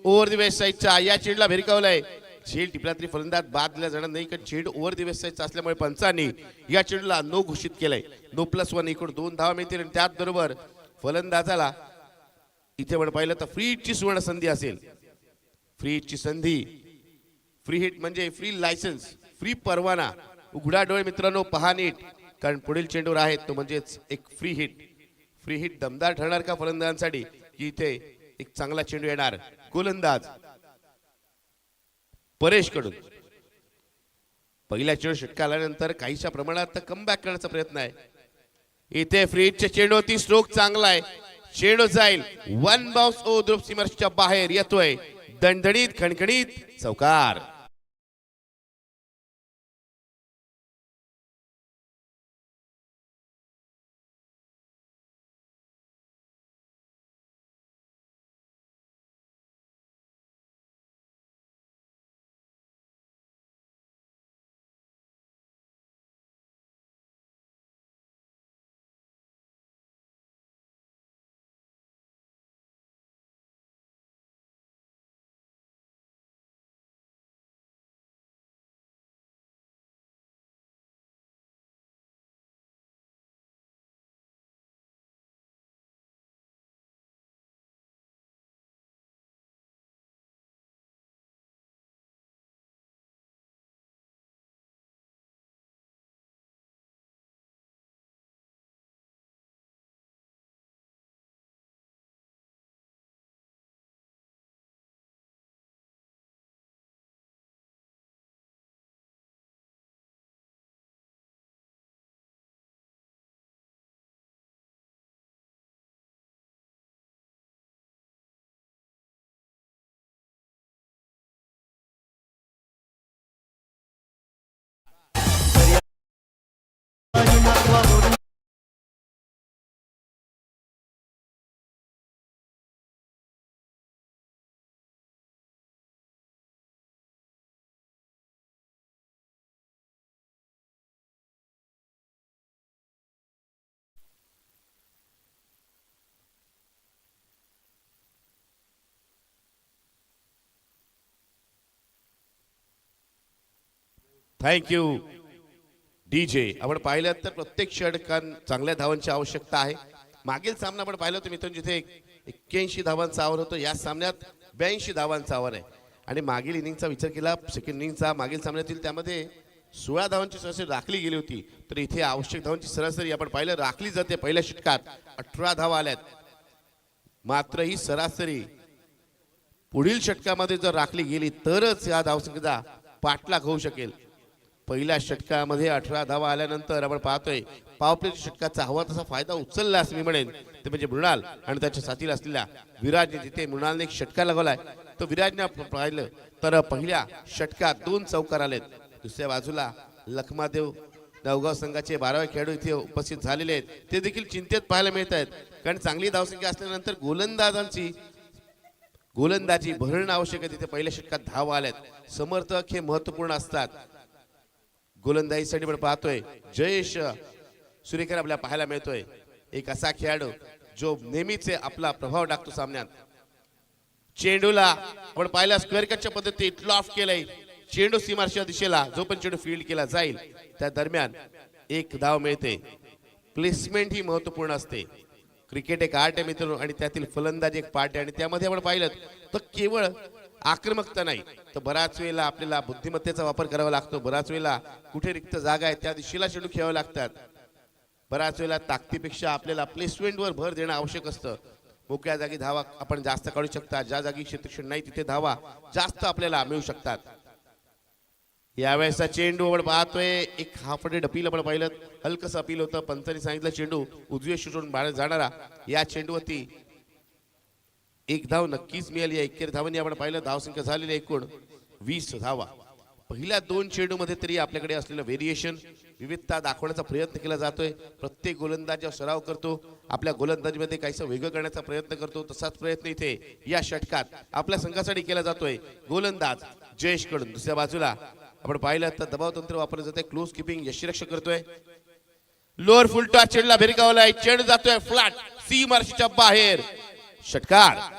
ओव्हर द वेस्ट साईडचा. या चेंडूला भिरकावलाय. झेल टिपला तरी फलंदाज बाद दिला जाणार नाही कारण चेंडू ओव्हर द वेस्ट साईडचा असल्यामुळे पंचांनी या चेंडूला नो घोषित केलंय. नो +1 एकूण 2 धावा मिळतील आणि त्याचबरोबर फलंदाजाला इथे आपण पाहिलं तर फ्री हिटची सुवर्ण संधी असेल. फ्री हिटची संधी, फ्री हिट म्हणजे फ्री लायसन्स, फ्री परवाना. उघडा डोळे मित्रांनो पहा नीट कारण पुढील चेंडूवर आहेत तो म्हणजेच एक फ्री हिट. फ्री हिट दमदार ठरणार का फलंदाजांसाठी की इथे एक चांगला चेंडू येणार गोलंदाज परेश कडून. पहिल्या चेंडू षटकार आल्यानंतर काहीशा प्रमाणात कमबॅक करण्याचा प्रयत्न आहे. इथे फ्री हिटच्या चेंडूवरती स्ट्रोक चांगला आहे. चेंडू जाईल 1 बाउन्स ओ ध्रुव सीमारेषेच्या बाहेर येतोय. दणदणीत खणखणीत चौकार. Thank you DJ. आपण पाहिलं तर प्रत्येक षटकात चांगल्या धावांची आवश्यकता आहे. मागील सामना आपण पाहिलं होतं मित्रांनो जिथे 81 धावांचा आव्हान होतं. या सामन्यात 82 धावांचा आव्हान आहे. आणि मागील इनिंगचा विचार केला सेकंड इनिंगचा मागील सामन्यातील त्यामध्ये 16 धावांची सरासरी राखली गेली होती. तर इथे आवश्यक धावांची सरासरी आपण पाहिलं राखली जाते. पहिल्या षटकात 18 धावा आल्यात. मात्र ही सरासरी पुढील षटकामध्ये जर राखली गेली तरच या धावसंख्येचा पाठलाग होऊ शकेल. पहिल्या षटकामध्ये 18 धावा आल्यानंतर आपण पाहतोय पॉवरप्लेच्या षटकाचा हवा तसा फायदा उचलला असं मी म्हणेन ते म्हणजे मृणाल आणि त्याच्या साथीला असलेल्या विराजने. जिथे मृणालने एक षटका लगावलाय तो विराजने पाहिलं तर पहिल्या षटकात 2 चौकार आलेत. दुसऱ्या बाजूला लखमादेव नवगाव संघाचे 12वे खेळाडू इथे उपस्थित झालेले आहेत. ते देखील चिंतेत पाहायला मिळत आहेत कारण चांगली धावसंख्या असल्यानंतर गोलंदाजी भरणं आवश्यक आहे. तिथे पहिल्या षटकात धावा आल्यात. समर्थक हे महत्वपूर्ण असतात. गोलंदाजीसाठी पण पाहतोय जयेश सुरेकर आपल्याला पाहायला मिळतोय. एक असा खेळाडू जो नेहमीच आपला प्रभाव टाकतो सामन्यात. चेंडूला आपण पाहिला स्क्वेअर कटच्या पद्धतीत लॉफ्ट केलंय. चेंडू सीमारेषेच्या दिशेला जो पण चेंडू फील्ड केला जाईल त्या दरम्यान एक धाव मिळते. प्लेसमेंट ही महत्वपूर्ण असते. क्रिकेट एक आर्ट आहे मित्रांनो आणि त्यातील फलंदाजी एक पार्ट आहे आणि त्यामध्ये आपण पाहिलं तर केवळ आक्रमकता नाही तर बराच वेळेला आपल्याला बुद्धिमत्तेचा वापर करावा लागतो. बराच वेळेला कुठे रिक्त जागा आहे त्या दिशेला चेंडू खेळावे लागतात. बराच वेळेला ताकदीपेक्षा आपल्याला प्लेसमेंटवर भर देणं आवश्यक असतं. मोकळ्या जागी धावा आपण जास्त काढू शकता. ज्या जागी क्षेत्रक्षण नाही तिथे धावा जास्त आपल्याला मिळू शकतात. यावेळेसचा चेंडू आपण पाहतोय एक हाफडेड अपील आपण पाहिलं. हलकस अपील होतं. पंचांनी सांगितलं चेंडू उजवे शूटून बाहेर जाणारा. या चेंडूवरती एक धाव नक्कीच मिळाली. या 21 धावांनी आपण पाहिलं धावसंख्या झालेली एकूण 20 धावा. पहिल्या 2 चेंडू मध्ये तरी आपल्याकडे असलेलं व्हेरिएशन विविधता दाखवण्याचा प्रयत्न केला जातोय. प्रत्येक गोलंदाज सराव करतो. आपल्या गोलंदाजीमध्ये काहीसं वेगळं करण्याचा प्रयत्न करतो. तसाच प्रयत्न इथे या षटकात आपल्या संघासाठी केला जातोय. गोलंदाज जयेश कडून. दुसऱ्या बाजूला आपण पाहिलं तर दबाव तंत्र वापरलं जाते. क्लोज किपिंग यष्टिरक्षक करतोय. लोअर फुल टॉस चेंडूला भिरकावलाय. चेंडू जातोय फ्लॅट सीमारेषेच्या बाहेर. षटकार.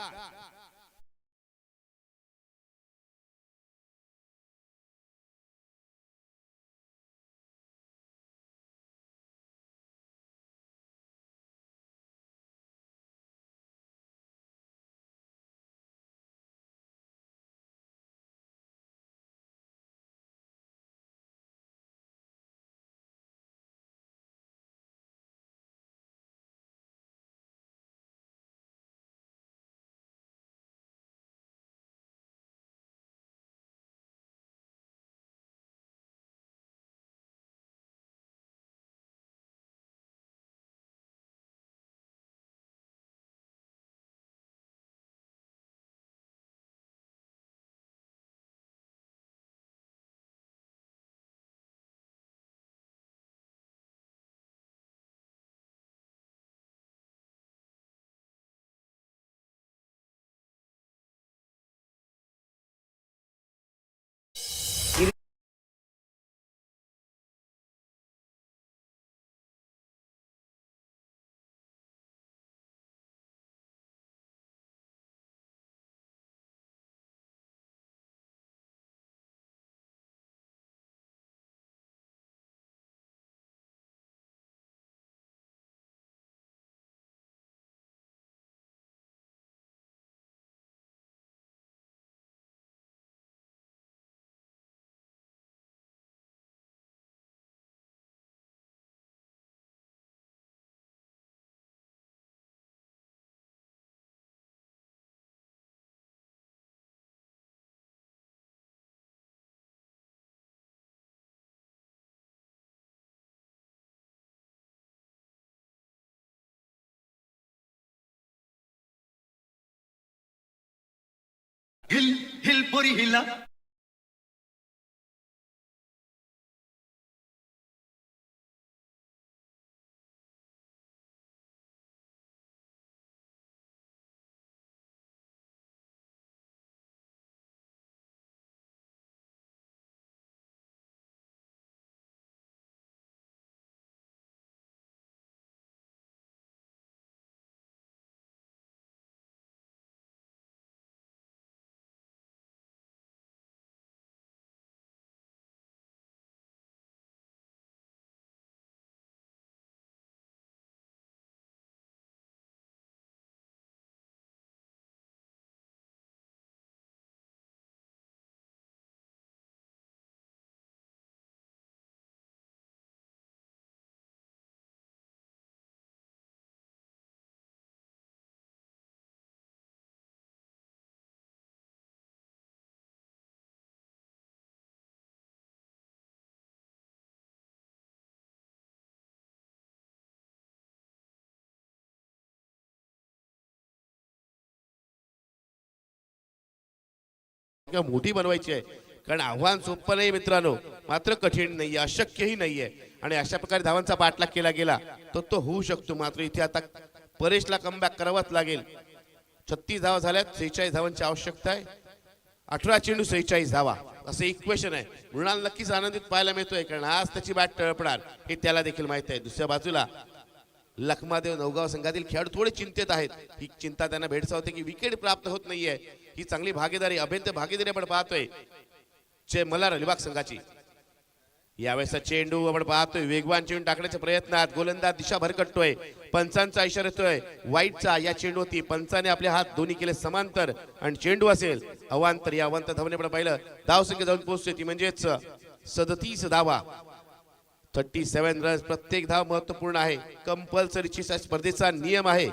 हिल हिल पोरी हिला धावसंख्या मोठी बनवायची आहे, कारण आव्हान सोपं नाही मित्रांनो, मात्र कठीण नाहीये, अशक्यही नाहीये. आणि अशा प्रकारे धावांचा पाठलाग केला गेला तर तो होऊ शकतो. मात्र इथे आता परेशला कमबॅक करावाच लागेल. 36 धावा झाल्यात, 46 धावांची आवश्यकता आहे. 18 चेंडू 46 धावा असं इक्वेशन आहे. मृणाल नक्कीच आनंदित पाहायला मिळतोय, कारण आज त्याची बॅट तळपणार हे त्याला देखील माहित आहे. दुसऱ्या बाजूला लखमादेव नवगाव संघातील खेळाडू थोडे चिंतेत आहेत. ही चिंता त्यांना भेडसावते की विकेट प्राप्त होत नाहीये. ही चांगली भागीदारी, अभेद्य भागीदारी आपण पाहतोय जे मल्हार अलिबाग संघाची. यावेळेस चेंडू आपण पाहतोय वेगवान चेंडू टाकण्याच्या प्रयत्नात गोलंदाज दिशा भरकटतोय. पंचांचा इशारा येतोय वाईटचा. या चेंडूवरती पंचाने आपले हात दोन्ही केले समांतर आणि चेंडू असेल अवांतर. या अवांतर धावने आपण पाहिलं धावसंख्या जाऊन पोहोचते ती म्हणजेच 37 धावा, 37 रन्स. प्रत्येक धाव महत्वपूर्ण आहे. कंपल्सरीची स्पर्धेचा नियम आहे.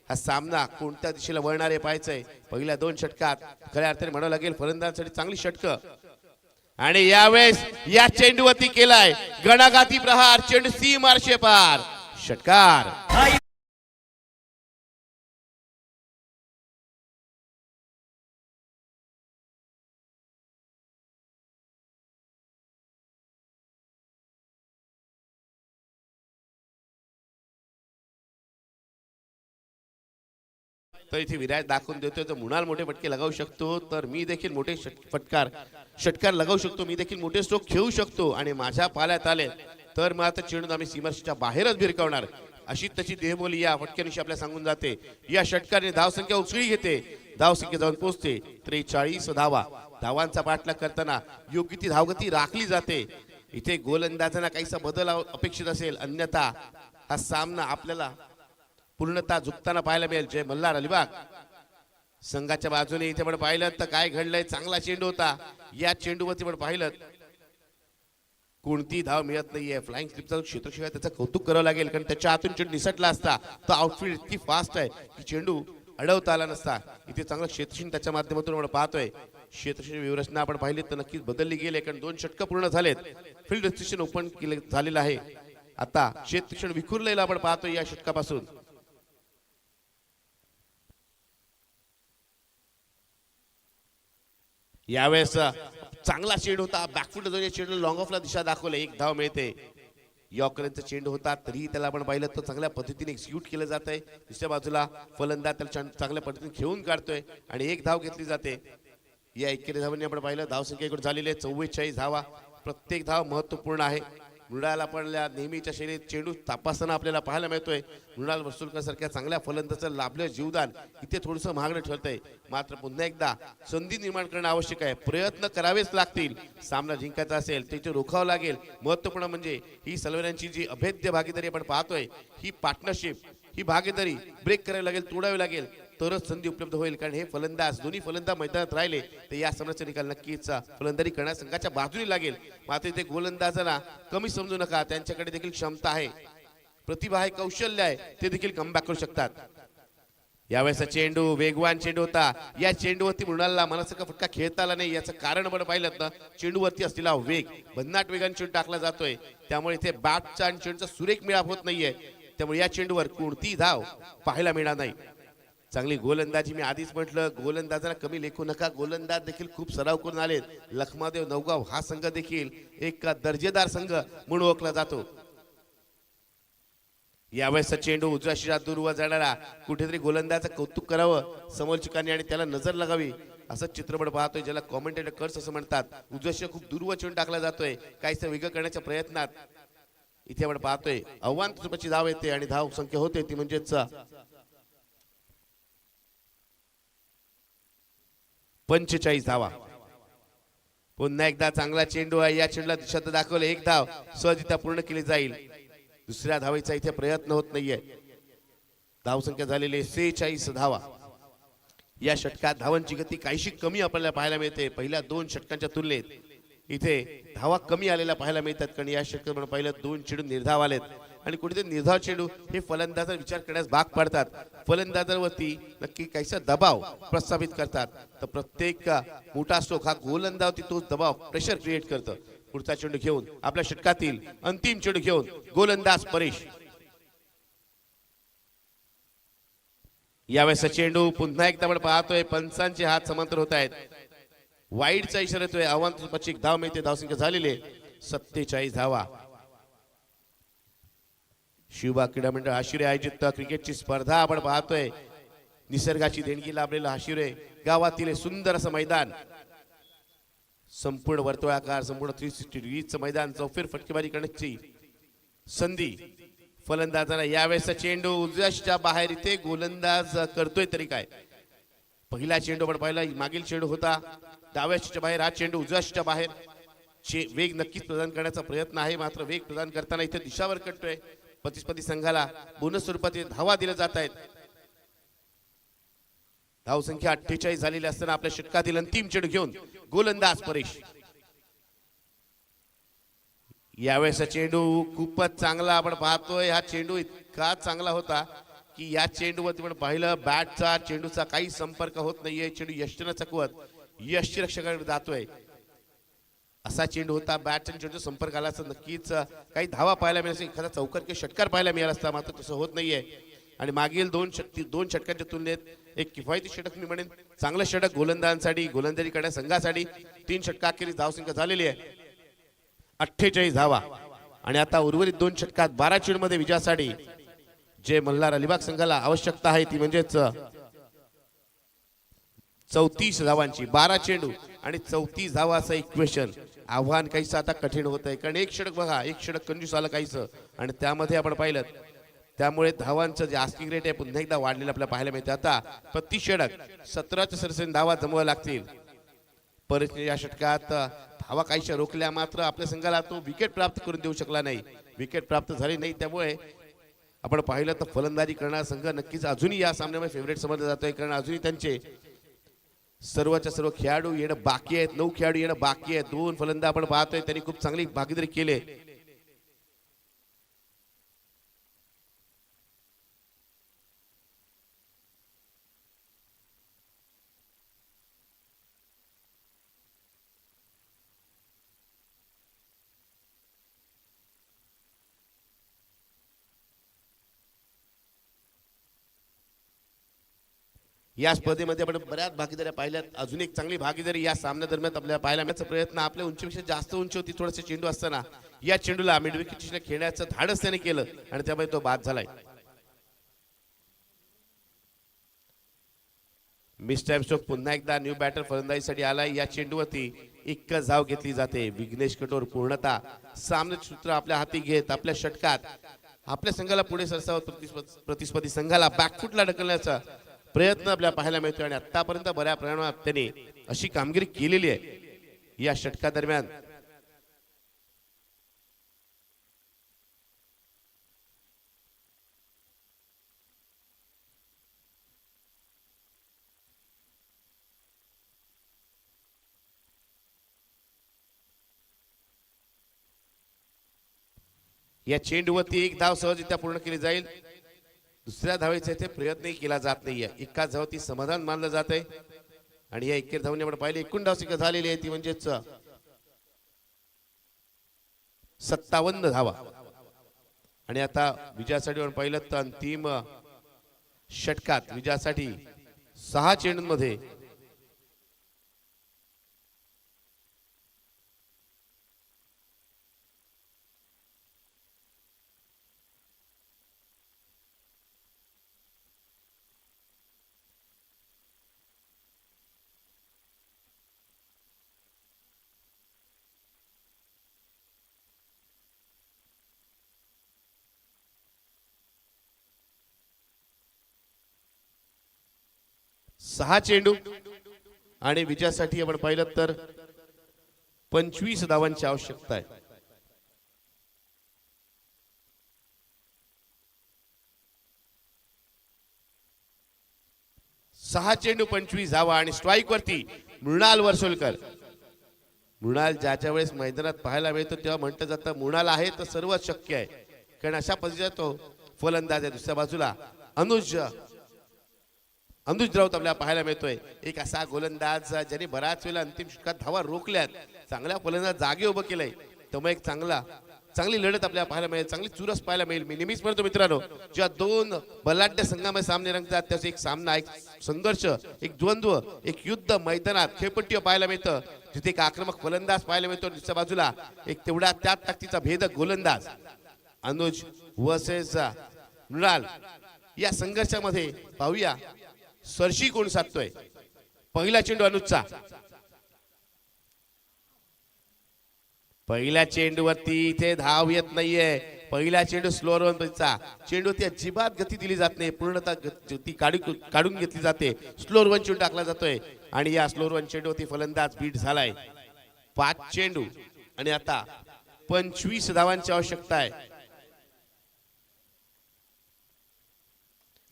हा सामना कोणत्या दिशेला वळणारे पाहायचंय. पहिल्या 2 षटकात खऱ्या अर्थाने म्हणावं लागेल फलंदाजांसाठी चांगली षटकं. आणि यावेळेस या चेंडूवरती केलाय गणाघाती प्रहार. चेंडू सीमारशे पार, षटकार. तर इथे विराट दाखवून देतोय तर मृणाल मोठे फटके लगावू शकतो, तर मी देखील मोठे षटकार लगावू शकतो. मी देखील मोठे स्ट्रोक खेळू शकतो आणि माझ्या पाल्यात आले तर मग आता चेंडू आम्ही सीमारेषेच्या बाहेरच भिरकावणार. अशी तशी देहबोली या फटक्यानिशी आपल्याला सांगून जाते. या षटकाने धावसंख्या उचळी घेते, धावसंख्या जाऊन पोहोचते 43 धावा. धावांचा पाठलाग करताना योग्य ती धावगती राखली जाते. इथे गोलंदाजांना काहीसा बदल अपेक्षित असेल, अन्यथा हा सामना आपल्याला पूर्णतः झुकताना पाहायला मिळेल. जय मल्हार अलिबाग संघाच्या बाजूने इथे पण पाहिलं तर काय घडलंय. चांगला चेंडू होता. या चेंडूवरती पण पाहिलं कोणती धाव मिळत नाहीये. फ्लाइंग स्लिपचा क्षेत्रक्षय त्याचं कौतुक करावं लागेल, कारण त्याच्या आतून चेंडू निसटला असता तर आउटफील्ड इतकी फास्ट आहे की चेंडू अडवता आला नसता. इथे चांगलं क्षेत्रक्षण त्याच्या माध्यमातून आपण पाहतोय. क्षेत्रक्षण व्यूहरचना आपण पाहिली तर नक्कीच बदलली गेली, कारण 2 षटकं पूर्ण झालेत. फील्ड रेस्ट्रिक्शन ओपन झालेलं आहे. आता क्षेत्रक्षण विखुरलेलं आपण पाहतोय या षटकापासून. यावेळेस चांगला चेंडू होता. बॅकफुट जाऊन चेंडू लॉंग ऑफला दिशा दाखवले. 1 धाव मिळते. यॉर्करचा चेंडू होता तरी त्याला आपण पाहिलं तर चांगल्या पद्धतीने एक्झिक्यूट केलं जात आहे. दुसऱ्या बाजूला फलंदाज त्याला चांगल्या पद्धतीने खेळून काढतोय आणि 1 धाव घेतली जाते. या 21 धावांनी आपण पाहिलं धावसंख्या एकूण झालेली आहे 44 धावा. प्रत्येक धाव महत्वपूर्ण आहे. मृणाल आपल्या नेहमीच्या शैलीत चेंडू तपासताना आपल्याला पाहायला मिळतोय. मृणाल वस्तुलकर सारख्या चांगल्या फलंदाजाचं लाभलं जीवदान इथे थोडंसं महागडं ठरतंय. मात्र पुन्हा एकदा संधी निर्माण करणं आवश्यक आहे. प्रयत्न करावेच लागतील. सामना जिंकायचा असेल तर रोखावं लागेल. महत्वपूर्ण म्हणजे ही सलवऱ्यांची जी अभेद्य भागीदारी आपण पाहतोय, ही पार्टनरशिप, ही भागीदारी ब्रेक करावी लागेल, तोडावी लागेल तरच संधी उपलब्ध होईल. कारण हे फलंदाज दोन्ही फलंदाज मैदानात राहिले तर या सामन्याचा निकाल नक्कीच फलंदाजी करण्या संघाच्या बाजूने लागेल. मात्र इथे गोलंदाजांना कमी समजू नका. त्यांच्याकडे देखील क्षमता आहे, प्रतिभा आहे, कौशल्य आहे. ते देखील कमबॅक करू शकतात. यावेळेस चेंडू वेगवान चेंडू होता. या चेंडूवरती मृणालला मनासारखा फटका खेळता आला नाही. याचं कारण आपण पाहिलं तर चेंडूवरती असलेला वेग, भन्नाट वेगाने चेंडू टाकला जातोय. त्यामुळे इथे बॅटचा आणि चेंडूचा सुरेख मिळाप होत नाहीये. त्यामुळे या चेंडूवर कोणतीही धाव पाहायला मिळणार नाही. चांगली गोलंदाजी, मी आधीच म्हटलं गोलंदाजाला कमी लेखू नका. गोलंदाज देखील खूप सराव करून आलेत. लखमादेव नवगाव हा संघ देखील एक दर्जेदार संघ म्हणून ओळखला जातो. यावेळेस चेंडू उजव्या शिरात दूरवर जाणारा, कुठेतरी गोलंदाजाचं कौतुक करावं समोरचकांनी आणि त्याला नजर लागावी असं चित्रपट पाहतोय, ज्याला कॉमेंटेटर कर्स असं म्हणतात. उजव्या शिरा खूप दूरवर चेंडू टाकला जातोय काहीसं वेगळं करण्याच्या प्रयत्नात. इथे आपण पाहतोय आव्हान स्वरूपाची धाव येते आणि धाव संख्या होते ती म्हणजेच 45 धावा. पुन्हा एकदा चांगला चेंडू आहे. या चेंडूला दिशा दाखवले 1 धाव सहजरित्या पूर्ण केली जाईल. दुसऱ्या धावेचा इथे प्रयत्न होत नाहीये. धावसंख्या झालेली 46 धावा. या षटकात धावांची गती काहीशी कमी आपल्याला पाहायला मिळते. पहिल्या 2 षटकांच्या तुलनेत इथे धावा कमी आलेल्या पाहायला मिळतात. कारण या षटकात आपण पाहिलं 2 चेंडू निर्धाव आलेत आणि कुठेतरी निर्धाव चेंडू हे फलंदाजाचा विचार करण्यास भाग पाडतात. फलंदाजावरती नक्की काहीसा दबाव प्रस्थापित करतात. तर प्रत्येक मोठा स्ट्रोक हा गोलंदाजावरती तो दबाव प्रेशर क्रिएट करतं. पुढचा चेंडू घेऊन आपल्या षटकातील अंतिम चेंडू घेऊन गोलंदाज परेश. यावेळेस चेंडू पुन्हा एकदा आपण पाहतोय पंचांचे हात समांतर होत आहेत. वाईडचा इशारा येतोय. आव्हान स्वरूपाची एक धाव मिळते. धावसंख्या झालेली आहे 47 धावा. शिवबा क्रीडा मंडळ आशिरे आयोजित क्रिकेटची स्पर्धा आपण पाहतोय. निसर्गाची देणगी लाभलेलं आशिरे गावातील हे सुंदर असं मैदान, संपूर्ण वर्तुळाकार, संपूर्ण 360 डिग्रीचं मैदान, चौफेर फटकेबाजी करण्याची संधी फलंदाजांना. यावेळेस चेंडू उजव्याच्या बाहेर, इथे गोलंदाज करतोय तरी काय. पहिला चेंडू आपण पाहिला, मागील चेंडू होता डाव्याच्या बाहेर, हा चेंडू उजव्याच्या बाहेर. वेग नक्कीच प्रदान करण्याचा प्रयत्न आहे, मात्र वेग प्रदान करताना इथे दिशावर कटतोय. प्रतिस्पर्धी संघाला बोनस स्वरूपात धावा दिल्या जात आहेत. धावसंख्या 48 झालेली असताना आपल्या षटकातील अंतिम चेंडू घेऊन गोलंदाज परेश. यावेळेस चेंडू खूपच चांगला आपण पाहतोय. हा चेंडू इतका चांगला होता की या चेंडूवरती आपण पाहिलं बॅटचा चेंडूचा काही संपर्क होत नाहीये. चेंडू यष्टीनं चकवत यष्टीरक्षकाकडे जातोय. असा चेंडू होता, बॅट आणि चेंडूचा संपर्क आला असता नक्कीच काही धावा पाहायला मिळाल्या, एखादा चौकार किंवा षटकार पाहायला मिळाला असता, मात्र तसं होत नाहीये. आणि मागील दोन षटकांच्या तुलनेत एक किफायती षटक मी म्हणेन, चांगलं षटक गोलंदाजांसाठी, गोलंदाजी करण्या संघासाठी. 3 षटकाखेरीज धावसंख्या झालेली आहे 48 धावा. आणि आता उर्वरित 2 षटकात 12 चेंडूमध्ये विजयासाठी जे मल्हार अलिबाग संघाला आवश्यकता आहे ती म्हणजेच 34 धावांची. 12 चेंडू आणि 34 धावा असं इक्वेशन. आव्हान काहीसं आता कठीण होत आहे, कारण एक षटक बघा, एक षटक कंजूस आलं काहीसं, आणि त्यामध्ये आपण पाहिलं त्यामुळे धावांचं जे आस्किंग रेट आहे पुन्हा एकदा वाढलेलं आपल्याला पाहायला मिळते. आता प्रति षटक 17च्या सरासरी धावा जमवाव्या लागतील. परत या षटकात धावा काहीशा रोखल्या, मात्र आपल्या संघाला तो विकेट प्राप्त करून देऊ शकला नाही. विकेट प्राप्त झाली नाही, त्यामुळे आपण पाहिलं तर फलंदाजी करणारा संघ नक्कीच अजूनही या सामन्यामध्ये फेवरेट समजला जातोय, कारण अजूनही त्यांचे सर्वच्या सर्व खेळाडू येणं बाकी आहेत. 9 खेळाडू येणं बाकी आहेत. 2 फलंदाज आपण पाहतोय त्यांनी खूप चांगली भागीदारी केली. या स्पर्धेमध्ये आपण बऱ्याच भागीदाऱ्या पाहिल्यात. अजून एक चांगली भागीदारी या सामन्यादरम्यान आपल्याला पाहायला मिळण्याचा प्रयत्न. आपल्या उंचीपेक्षा जास्त उंची होती थोडंसं चेंडू असताना या चेंडूला मिड विकेटला खेळण्याचं धाडस त्याने केलं आणि त्यामुळे तो बाद झालाय. मिस टाइम स्ट्रोक पुन्हा एकदा न्यू बॅटर फलंदाजीसाठी आलाय. या चेंडूवरती एकच धाव घेतली जाते. विघ्नेश कटोर पूर्णतः सामन्याचे सूत्र आपल्या हाती घेत आपल्या षटकात आपल्या संघाला पुढे सरसावत प्रतिस्पर्धी संघाला बॅकफुटला ढकलण्याचा प्रयत्न आपल्याला पाहायला मिळतो. आणि आतापर्यंत बऱ्या प्रमाणात त्याने अशी कामगिरी केलेली आहे या षटका दरम्यान. या चेंडूवरती एक धाव सहजरित्या पूर्ण केली जाईल. दुसऱ्या धावेचा इथे प्रयत्नही केला जात नाहीये. एका धावती समाधान मानलं जात आहे. आणि या एकेर धावने आपण पाहिले एकूण धावसंख्या झालेली आहे ती म्हणजेच 57 धावा. आणि आता विजयासाठी आपण पाहिलं तर अंतिम षटकात विजयासाठी 6 चेंडूंमध्ये 6 चेंडू आणि विजयासाठी आपण पाहिलं तर 25 धावांची आवश्यकता आहे. सहा चेंडू 25 धावा आणि स्ट्राईक वरती मृणाल वर्सोलकर. मृणाल ज्याच्या वेळेस मैदानात पाहायला मिळतो तेव्हा म्हटलं जातं मृणाल आहे तर सर्व शक्य आहे, कारण अशा पद्धतीचा तो फलंदाज आहे. दुसऱ्या बाजूला अनुज राऊत आपल्याला पाहायला मिळतोय, एक असा गोलंदाज ज्याने बऱ्याच वेळेला अंतिम षटकात धावा रोखल्यात. चांगल्या फलंदाज जागे उभं केलंय, त्यामुळे एक चांगली लढत आपल्याला पाहायला मिळेल, चांगली चुरस पाहायला मिळेल. मी नेहमीच म्हणतो मित्रांनो, जेव्हा दोन बलाढ्य संघामध्ये सामने रंगतात त्याचा एक सामना एक संघर्ष, एक द्वंद्व, एक युद्ध मैदानात खेळपट्टीवर पाहायला मिळतं, जिथे एक आक्रमक फलंदाज पाहायला मिळतो, दुसऱ्या बाजूला एक तेवढा त्याच ताकदीचा भेदक गोलंदाज. अनुज वर्सेस मृणाल, या संघर्षामध्ये पाहूया सरशी कोण साधतोय. पहिला चेंडू अनुजचा. पहिल्या चेंडूवरती इथे धाव येत नाहीये. पहिला चेंडू स्लोअर वनचा चेंडू, ती अजिबात गती दिली जात नाही, पूर्णतः ती काढून घेतली जाते. स्लोअर वन चेंडू टाकला जातोय आणि या स्लोअर वन चेंडूवरती फलंदाज बीट झालाय. 5 चेंडू आणि आता 25 धावांची आवश्यकता आहे.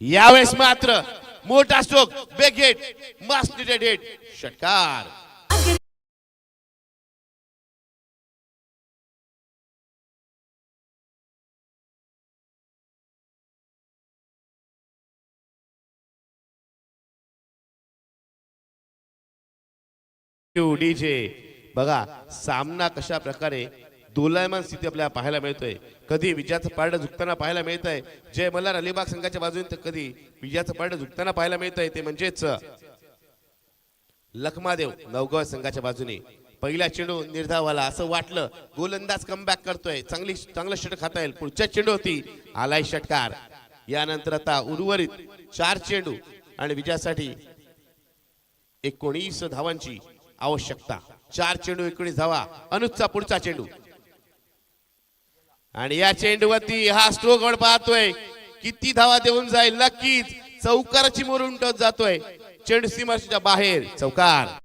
यावेळेस मात्र मोठा stroke, big hit, must needed hit, षटकार. डीजे बघा, सामना कशा प्रकारे दोलायमान स्थिती आपल्याला पाहायला मिळतोय. कधी विजयाचं पारडं झुकताना पाहायला मिळतंय जय मल्हार अलिबाग संघाच्या बाजूने, तर कधी विजयाचं पारडं झुकताना पाहायला मिळतंय ते म्हणजेच लखमादेव नवगाव संघाच्या बाजूने. पहिला चेंडू निर्धावाला, असं वाटलं गोलंदाज कमबॅक करतोय, चांगलं षटक खाता येईल. पुढच्या चेंडू होती, आलाय षटकार. यानंतर आता उर्वरित 4 चेंडू आणि विजयासाठी 19 धावांची आवश्यकता. 4 चेंडू 19 धावा. अनुजचा पुढचा चेंडू आणि या चेंडूवरती हा स्ट्रोक वर पाहतोय, किती धावा देऊन जाईल. नक्कीच चौकाराची मोर उमटत जातोय. चेंडू सीमारेषेच्या बाहेर, चौकार.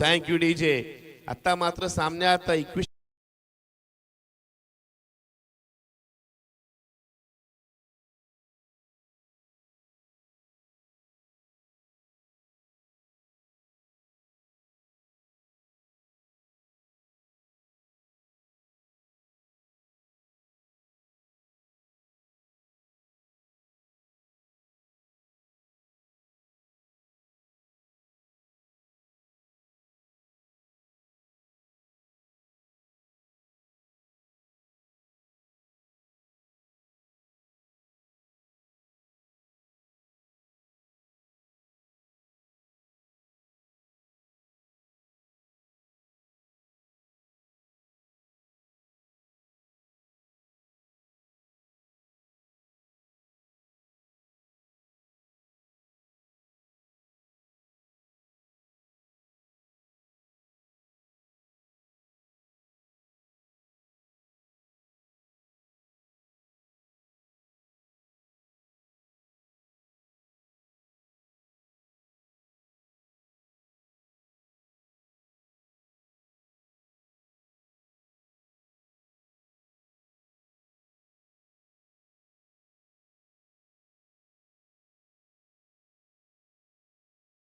Thank you DJ. आता मात्र सामन्यात 21